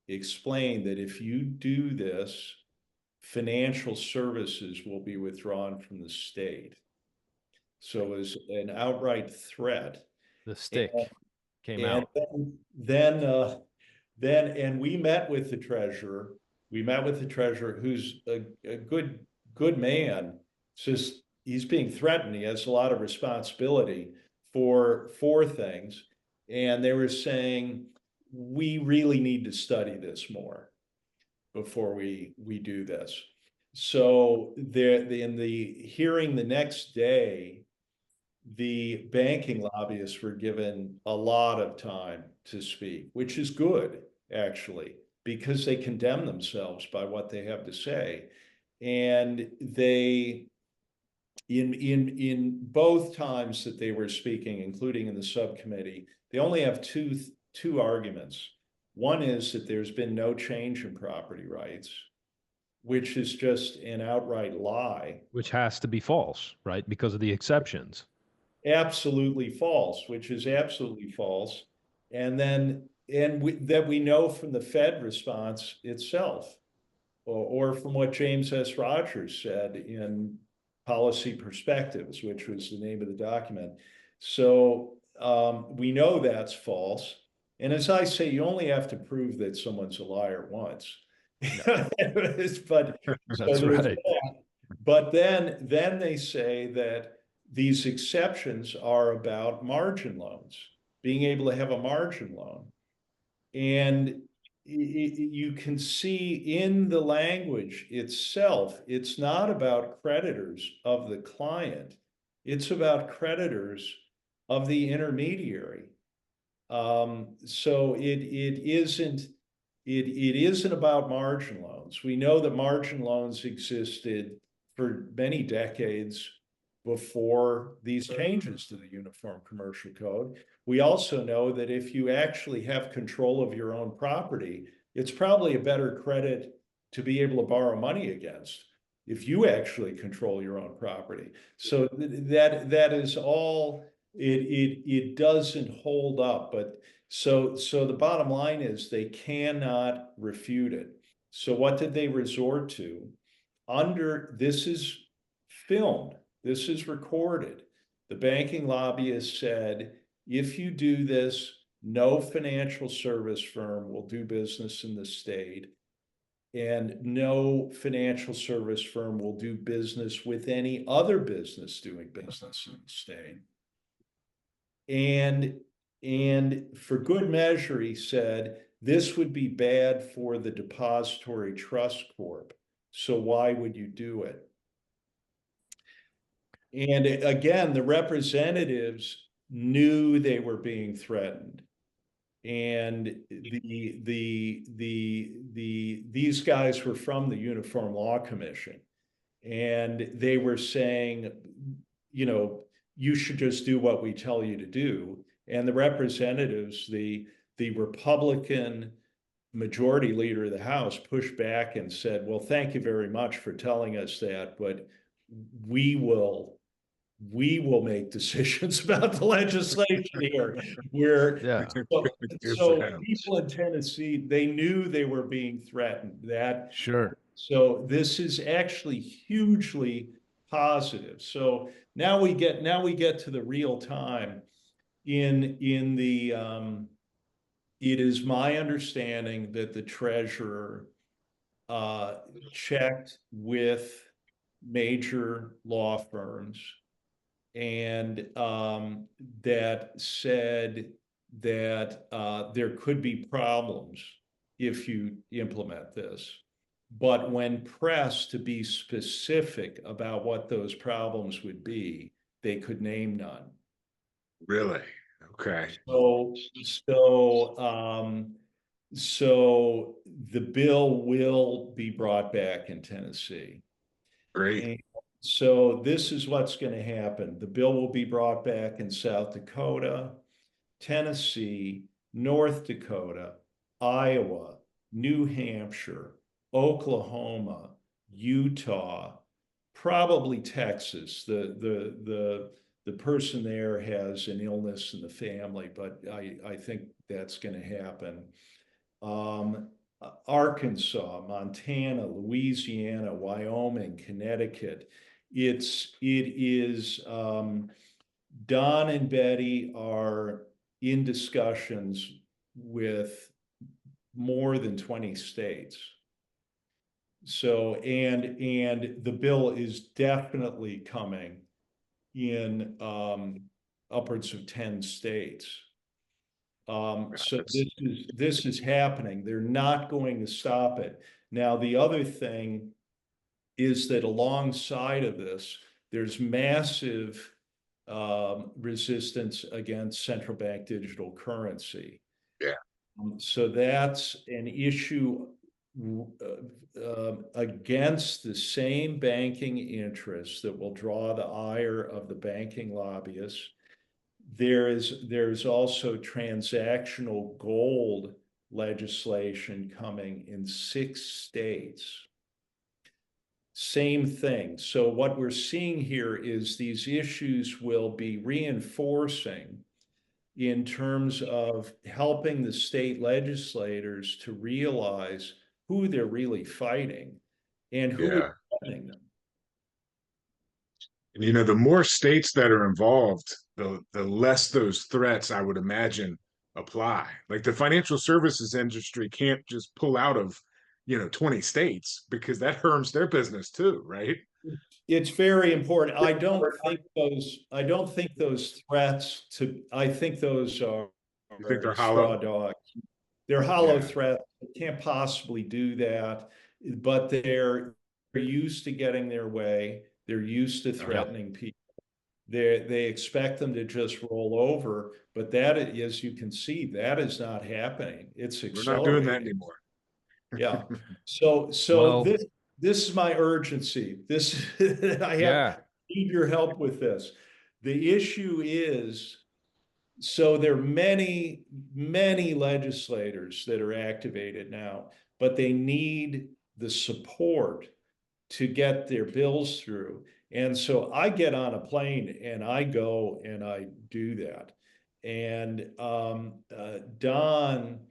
explained that if you do this, financial services will be withdrawn from the state. So it was an outright threat. The stick came And out. then we met with the treasurer. We met with the treasurer, who's a good man. It's just he's being threatened. He has a lot of responsibility for things. And they were saying, we really need to study this more before we do this. So in the hearing the next day, the banking lobbyists were given a lot of time to speak, which is good, actually, because they condemn themselves by what they have to say. And they, in both times that they were speaking, including in the subcommittee, they only have two arguments. One is that there's been no change in property rights, which is just an outright lie. Which has to be false, right? Because of the exceptions. Absolutely false, which is absolutely false. And then, that we know from the Fed response itself, or from what James S. Rogers said in Policy Perspectives, which was the name of the document. So we know that's false. And as I say, you only have to prove that someone's a liar once. Yeah. But That's right. but then they say that these exceptions are about margin loans, being able to have a margin loan. And you can see in the language itself, it's not about creditors of the client, it's about creditors of the intermediary. So it isn't about margin loans. We know that margin loans existed for many decades before these changes to the Uniform Commercial Code. We also know that if you actually have control of your own property, it's probably a better credit to be able to borrow money against if you actually control your own property. So that is all. It doesn't hold up. But so the bottom line is they cannot refute it. So what did they resort to? This is filmed, this is recorded. The banking lobbyist said, if you do this, no financial service firm will do business in the state, and no financial service firm will do business with any other business doing business in the state. And for good measure, he said, this would be bad for the depository trust corp. So why would you do it? And again, the representatives knew they were being threatened. And these guys were from the Uniform Law Commission, and they were saying, you know, you should just do what we tell you to do. And the representatives, the Republican majority leader of the House, pushed back and said, well, thank you very much for telling us that, but we will make decisions about the legislation here. Yeah. So people in Tennessee, they knew they were being threatened. Sure. So this is actually hugely positive. So now we get to the real time. It is my understanding that the treasurer checked with major law firms, and that said that there could be problems if you implement this. But when pressed to be specific about what those problems would be, they could name none. Really? Okay. So the bill will be brought back in Tennessee. Great. And so this is what's going to happen. The bill will be brought back in South Dakota, Tennessee, North Dakota, Iowa, New Hampshire, Oklahoma, Utah, probably Texas. The person there has an illness in the family, but I think that's going to happen. Arkansas, Montana, Louisiana, Wyoming, Connecticut. It is Don and Bette are in discussions with more than 20 states. So, and the bill is definitely coming in upwards of 10 states. So this is happening. They're not going to stop it. Now, the other thing is that alongside of this, there's massive resistance against central bank digital currency. Yeah. So that's an issue against the same banking interests that will draw the ire of the banking lobbyists. There's also transactional gold legislation coming in 6 states. Same thing. So what we're seeing here is these issues will be reinforcing in terms of helping the state legislators to realize who they're really fighting and who is fighting them. And you know, the more states that are involved, the less those threats, I would imagine, apply. Like the financial services industry can't just pull out of, 20 states, because that harms their business too, right? It's very important. I don't think those threats I think those are You think they're straw hollow? dogs. They're hollow Yeah. threats. They can't possibly do that, but they're used to getting their way. They're used to threatening people. They expect them to just roll over, but that, as you can see, that is not happening. It's accelerating. We're not doing that anymore. Yeah. So Well, this is my urgency. This I need your help with this. The issue is, so there are many legislators that are activated now, but they need the support to get their bills through. And so I get on a plane and I go and I do that. And Don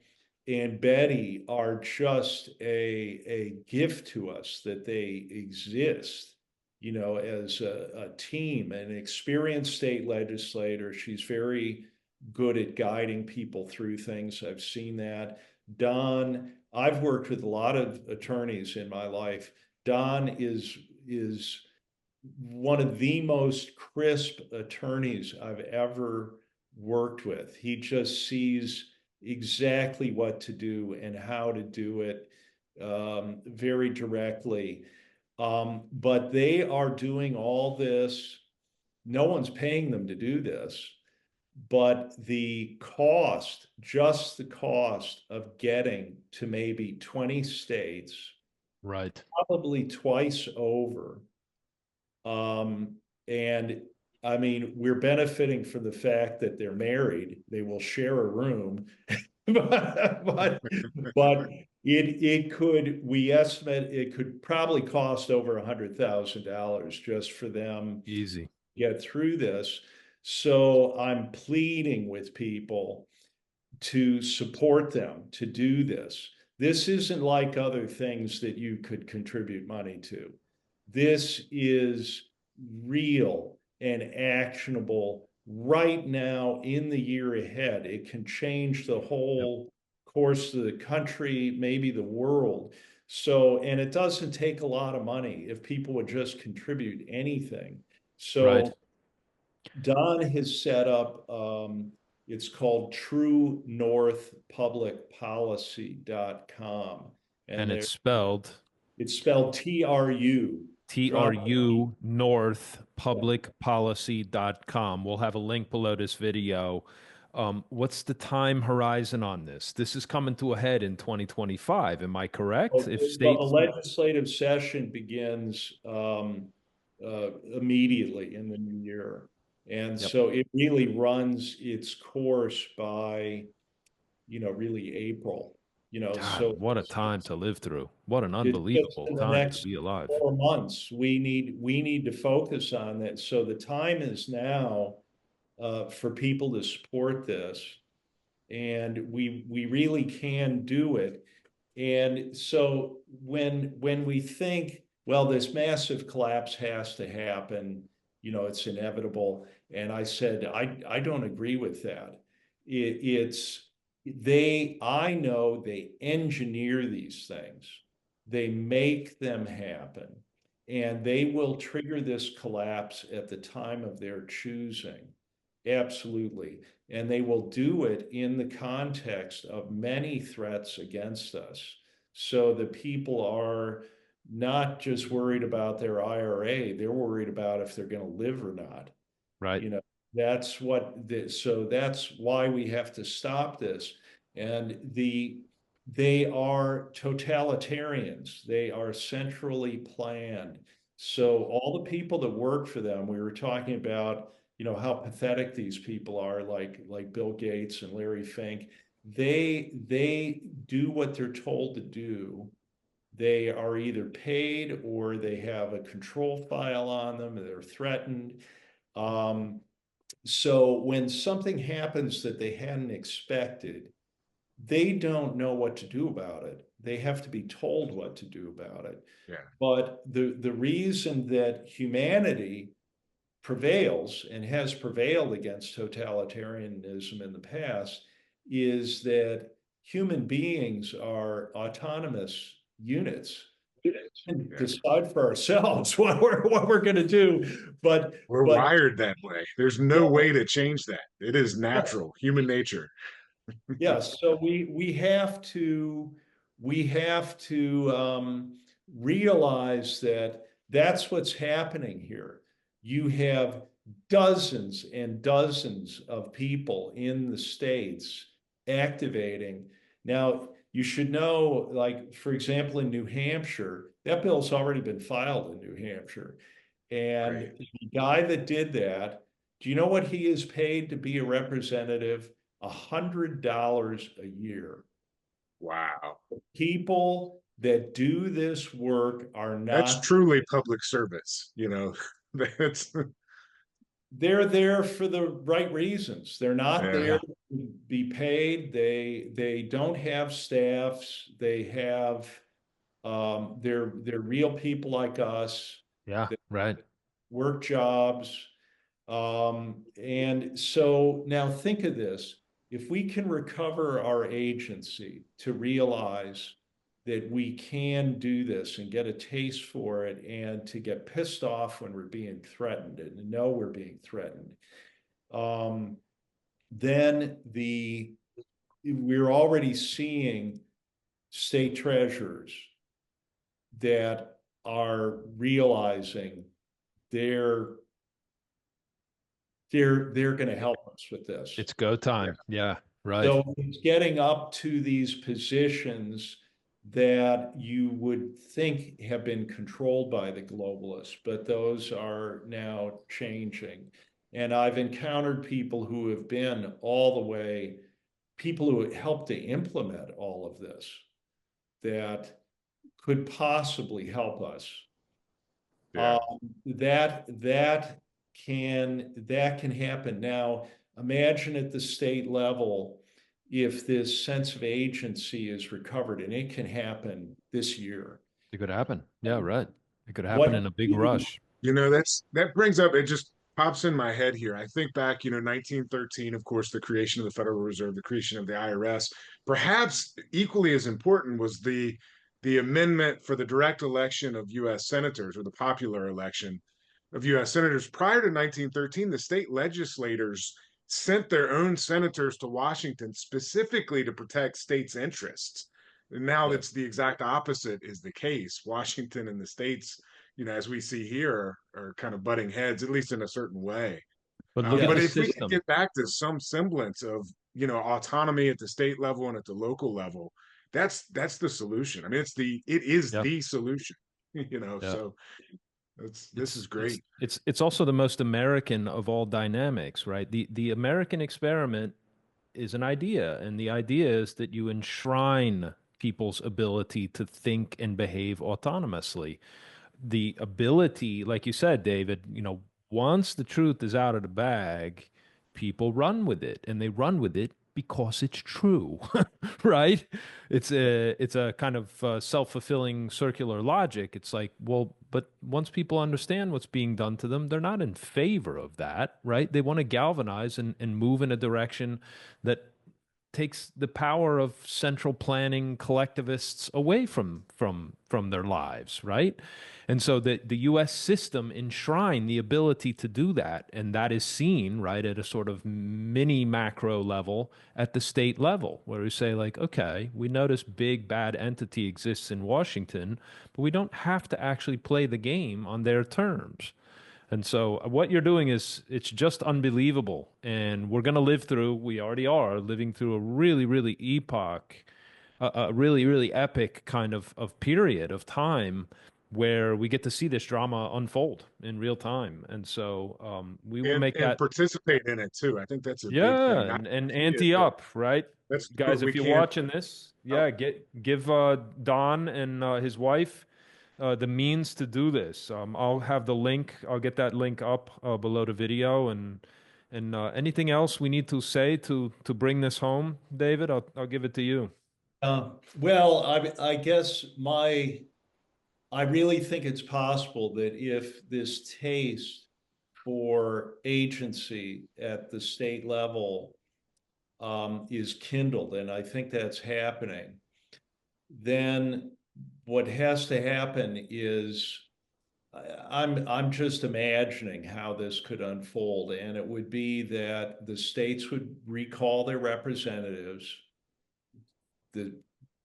and Bette are just a gift to us that they exist, you know, as a team, an experienced state legislator. She's very good at guiding people through things. I've seen that. Don, I've worked with a lot of attorneys in my life. Don is one of the most crisp attorneys I've ever worked with. He just sees exactly what to do and how to do it, very directly. But they are doing all this. No one's paying them to do this, but the cost, just the cost of getting to maybe 20 states, Right. probably twice over. And I mean, we're benefiting from the fact that they're married. They will share a room, but it could, we estimate it could probably cost over $100,000 just for them Easy. to get through this. So I'm pleading with people to support them to do this. This isn't like other things that you could contribute money to. This is real and actionable right now in the year ahead. It can change the whole course of the country, maybe the world. So, and it doesn't take a lot of money if people would just contribute anything. Right. So Don has set up, it's called truenorthpublicpolicy.com. And And it's spelled it's spelled TRU. TRU North Public Policy.com. We'll have a link below this video. What's the time horizon on this? This is coming to a head in 2025. Am I correct? If Well, the states, legislative session begins immediately in the new year. And yep. so it really runs its course by, you know, really April, you know, God, so what a time to live through. What an it's just unbelievable in the time to next be alive. 4 months. We need to focus on that. So the time is now for people to support this, and we really can do it. And so when we think, well, this massive collapse has to happen, you know, it's inevitable. And I said, I don't agree with that. It's I know they engineer these things, they make them happen, and they will trigger this collapse at the time of their choosing. Absolutely. And they will do it in the context of many threats against us. So the people are not just worried about their IRA, they're worried about if they're going to live or not. Right. You know, that's what this, so that's why we have to stop this. And they are totalitarians. They are centrally planned. So all the people that work for them, we were talking about, you know, how pathetic these people are, like Bill Gates and Larry Fink. They do what they're told to do. They are either paid or they have a control file on them, they're threatened. So when something happens that they hadn't expected, they don't know what to do about it. They have to be told what to do about it. Yeah. But the reason that humanity prevails and has prevailed against totalitarianism in the past is that human beings are autonomous units. We can decide for ourselves what we're going to do, but We're wired that way. There's no way to change that. It is natural, human nature. yes. So we have to realize that that's what's happening here. You have dozens and dozens of people in the states activating. Now, you should know, like, for example, in New Hampshire, that bill's already been filed in New Hampshire. And Right. the guy that did that, do you know what he is paid to be a representative? $100 a year. Wow. People that do this work are That's not. truly public service, you know. That's they're there for the right reasons. They're not there Yeah. to be paid. They don't have staffs. They have they're real people like us. Yeah, They right. work jobs. And so now think of this. If we can recover our agency to realize that we can do this and get a taste for it and to get pissed off when we're being threatened and know we're being threatened, then we're already seeing state treasurers that are realizing they're they're going to help us with this. It's go time. Yeah, right. So it's getting up to these positions that you would think have been controlled by the globalists, but those are now changing. And I've encountered people who have been all the way, people who helped to implement all of this that could possibly help us. Yeah. That can happen. Now, imagine at the state level if this sense of agency is recovered, and it can happen this year. It could happen. Yeah, right. It could happen What in a big rush. That brings up, it just pops in my head here. I think back, 1913, of course, the creation of the Federal Reserve, the creation of the IRS. Perhaps equally as important was the amendment for the direct election of U.S. senators, or the popular election of U.S. senators. Prior to 1913, the state legislators sent their own senators to Washington specifically to protect states' interests. And now it's the exact opposite is the case. Washington and the states, as we see here, are kind of butting heads, at least in a certain way. But look at But the if we can system. get back to some semblance of, autonomy at the state level and at the local level, that's the solution. I mean, it is Yeah. the solution. Yeah. So this is great. It's also the most American of all dynamics, right? The American experiment is an idea, and the idea is that you enshrine people's ability to think and behave autonomously. The ability, like you said, David, once the truth is out of the bag, people run with it, and they run with it because it's true, right? It's a kind of self-fulfilling circular logic. It's like, well, but once people understand what's being done to them, they're not in favor of that, right? They want to galvanize and move in a direction that takes the power of central planning collectivists away from their lives, right? And so the US system enshrined the ability to do that, and that is seen, right, at a sort of mini macro level at the state level, where we say, like, okay, we know this big bad entity exists in Washington, but we don't have to actually play the game on their terms. And so what you're doing it's just unbelievable. And we're going to we already are living through a really, really a really, really epic kind of period of time where we get to see this drama unfold in real time. And so we will make And that, participate in it too. I think that's a big yeah, thing. Not and see it, ante but up, right? that's Guys, we if you're can't. watching this, yeah, give Don and his wife the means to do this. I'll have the link. I'll get that link up below the video, and anything else we need to say to bring this home, David. I'll give it to you. Well, I guess I really think it's possible that if this taste for agency at the state level is kindled, and I think that's happening, then what has to happen is I'm just imagining how this could unfold, and it would be that the states would recall their representatives, the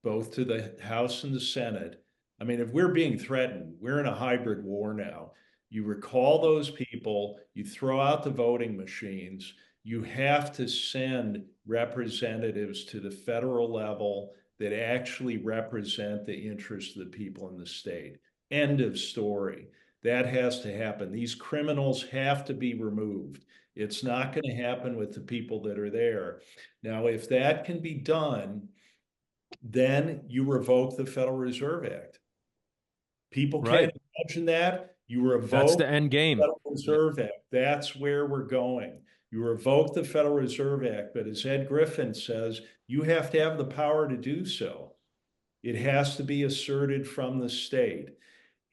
both to the House and the Senate. I mean, if we're being threatened, we're in a hybrid war now. You recall those people, you throw out the voting machines, you have to send representatives to the federal level that actually represent the interests of the people in the state. End of story. That has to happen. These criminals have to be removed. It's not going to happen with the people that are there. Now, if that can be done, then you revoke the Federal Reserve Act. People Right. can't imagine that. You That's revoke the end the game. Federal Reserve Act. That's where we're going. You revoke the Federal Reserve Act, but as Ed Griffin says, you have to have the power to do so. It has to be asserted from the state.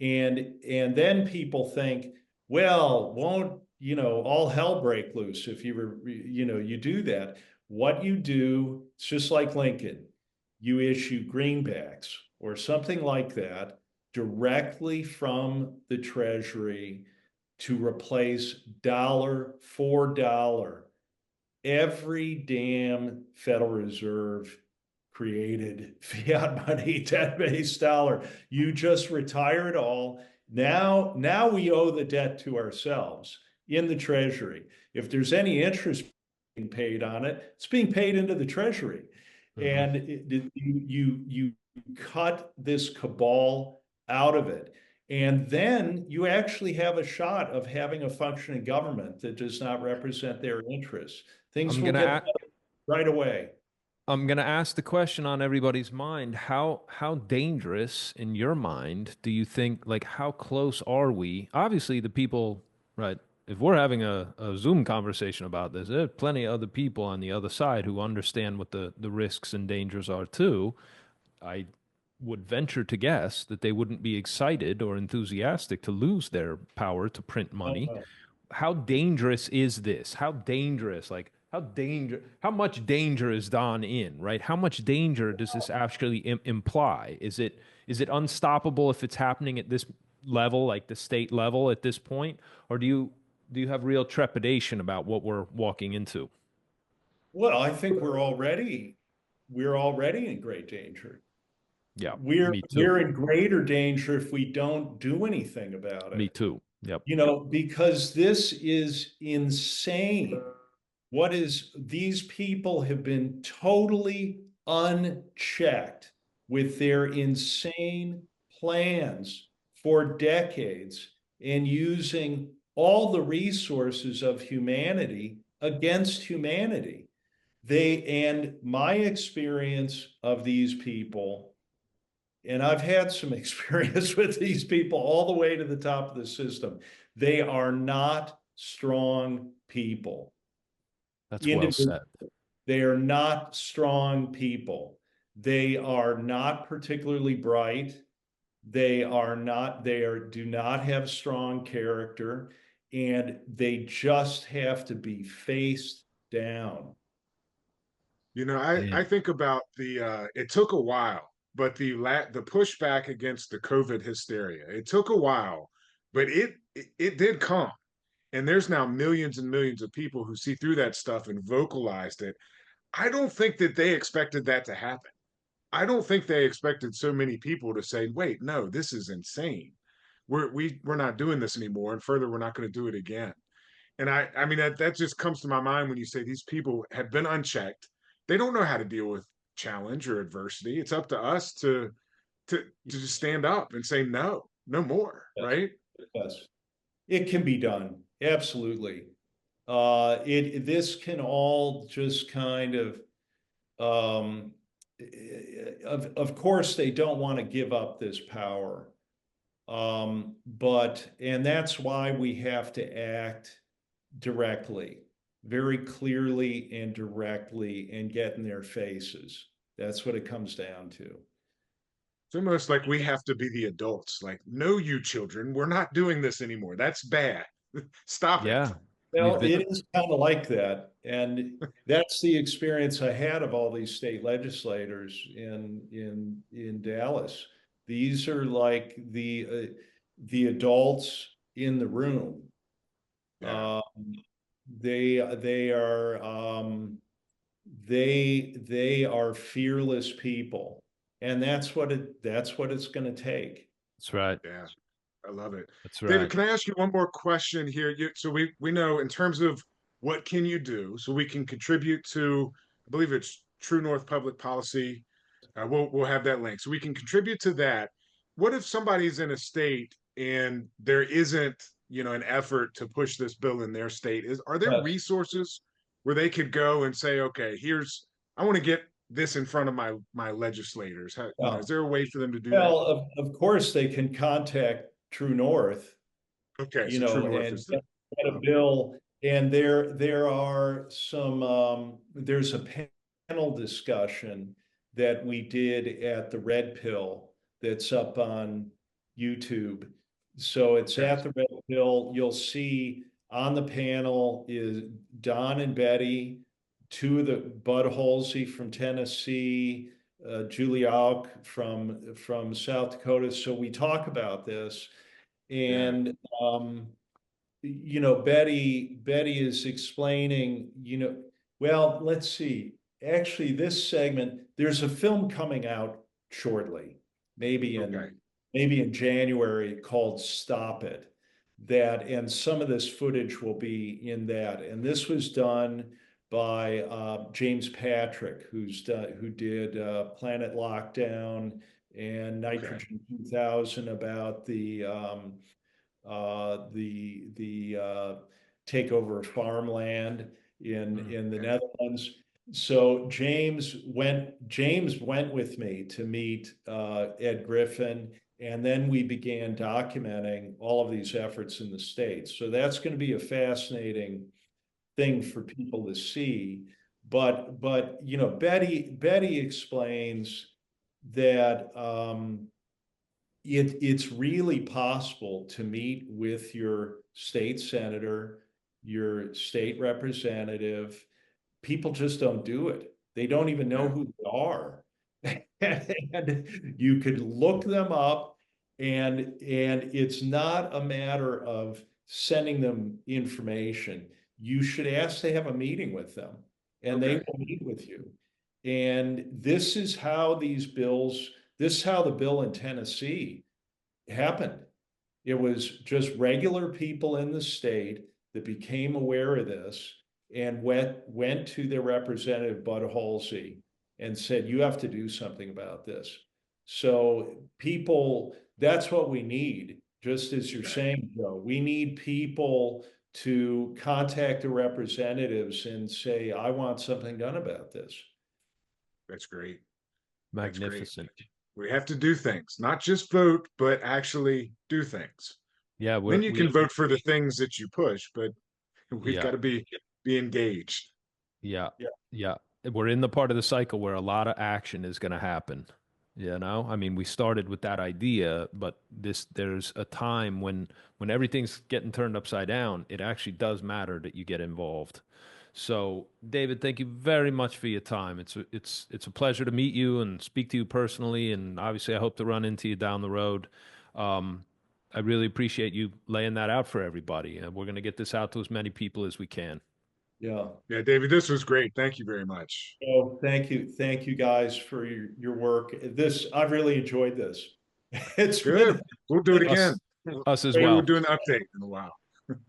And then people think, well, won't, all hell break loose if you do that. What you do, it's just like Lincoln, you issue greenbacks or something like that directly from the Treasury to replace dollar for dollar every damn Federal Reserve created fiat money, debt-based dollar. You just retire it all. Now we owe the debt to ourselves in the Treasury. If there's any interest being paid on it, it's being paid into the Treasury. And you cut this cabal out of it. And then you actually have a shot of having a functioning government that does not represent their interests. Things will get better right away. I'm gonna ask the question on everybody's mind. How dangerous in your mind do you think, like how close are we? Obviously the people, right? If we're having a Zoom conversation about this, there are plenty of other people on the other side who understand what the risks and dangers are too. I would venture to guess that they wouldn't be excited or enthusiastic to lose their power to print money. How dangerous is this? How dangerous, like how much danger is Don in, right? How much danger does this actually imply? Is it unstoppable if it's happening at this level, like the state level at this point? Or do you have real trepidation about what we're walking into? Well, I think we're already in great danger. Yeah, We're me too. we're in greater danger if we don't do anything about Me it. too. Yep. Because this is insane. These people have been totally unchecked with their insane plans for decades and using all the resources of humanity against humanity. And my experience of these people, and I've had some experience with these people all the way to the top of the system, they are not strong people. That's well said. They are not strong people. They are not particularly bright. Do not have strong character, and they just have to be faced down. I think about it took a while, but the pushback against the COVID hysteria, it took a while, but it did come. And there's now millions and millions of people who see through that stuff and vocalized it. I don't think that they expected that to happen. I don't think they expected so many people to say, "Wait, no, this is insane. We're not doing this anymore, and further, we're not going to do it again." And I mean that just comes to my mind when you say these people have been unchecked. They don't know how to deal with challenge or adversity. It's up to us to just stand up and say no, no more, Yes, right? yes. It can be done. Absolutely. This can all just kind um, of course, they don't want to give up this power. And that's why we have to act directly, very clearly and directly, and get in their faces. That's what it comes down to. It's almost like we have to be the adults. Like, no, you children, we're not doing this anymore. That's bad. Stop it. Yeah. We've Well, been it is kind of like that. And that's the experience I had of all these state legislators in Dallas. These are like the adults in the room. Yeah. They are they are fearless people, and that's what it's going to take. That's right. Yeah. I love it. That's David, right. can I ask you one more question here? So we know in terms of what can you do, so we can contribute to, I believe it's True North Public Policy. We'll have that link, so we can contribute to that. What if somebody's in a state and there isn't, an effort to push this bill in their state? Are there Yes. resources where they could go and say, okay, I want to get this in front of my legislators? Is there a way for them to do that? Well, of course, they can contact True North Okay, you so True know, North and is the get a bill. And there are some, there's a panel discussion that we did at the Red Pill that's up on YouTube. So it's okay. at the Red Pill. You'll see on the panel is Don and Betty, two of the Bud Halsey from Tennessee, Julie Auk from South Dakota. So we talk about this, Yeah. and you know, Betty is explaining, you know, well, let's see. Actually, this segment, there's a film coming out shortly, maybe Okay. in maybe in January, called Stop It. That, and some of this footage will be in that. And this was done by James Patrick, who did Planet Lockdown and Okay. Nitrogen 2000, about the takeover of farmland in the Okay. Netherlands. So James went with me to meet Ed Griffin, and then we began documenting all of these efforts in the States. So that's going to be a fascinating thing for people to see. But you know, Betty explains that it's really possible to meet with your state senator, your state representative. People just don't do it. They don't even know Yeah. who they are. And you could look them up, and it's not a matter of sending them information. You should ask to have a meeting with them, and they Okay. will meet with you. And this is how this is how the bill in Tennessee happened. It was just regular people in the state that became aware of this and went to their representative, Bud Halsey, and said, you have to do something about this. So people, that's what we need. Just as you're Okay. saying, Joe, we need people to contact the representatives and say, I want something done about this. That's great. That's great. Magnificent. We have to do things, not just vote, but actually do things. Yeah, Then you can vote for the things that you push, but we've yeah, got to be engaged. yeah, Yeah. yeah. We're in the part of the cycle where a lot of action is going to happen. You know, I mean, we started with that idea, but there's a time when everything's getting turned upside down, it actually does matter that you get involved. So, David, thank you very much for your time. It's a pleasure to meet you and speak to you personally, and obviously, I hope to run into you down the road. Um, I really appreciate you laying that out for everybody, and we're going to get this out to as many people as we can. Yeah. Yeah, David, this was great. Thank you very much. Oh, thank you guys for your work. I've really enjoyed this. It's Good. been We'll do it again. Us, us as Maybe we'll well. do an update in a while.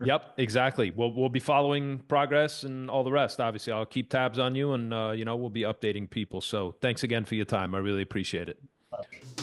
Yep, exactly. We'll be following progress and all the rest. Obviously, I'll keep tabs on you, and we'll be updating people. So, thanks again for your time. I really appreciate it.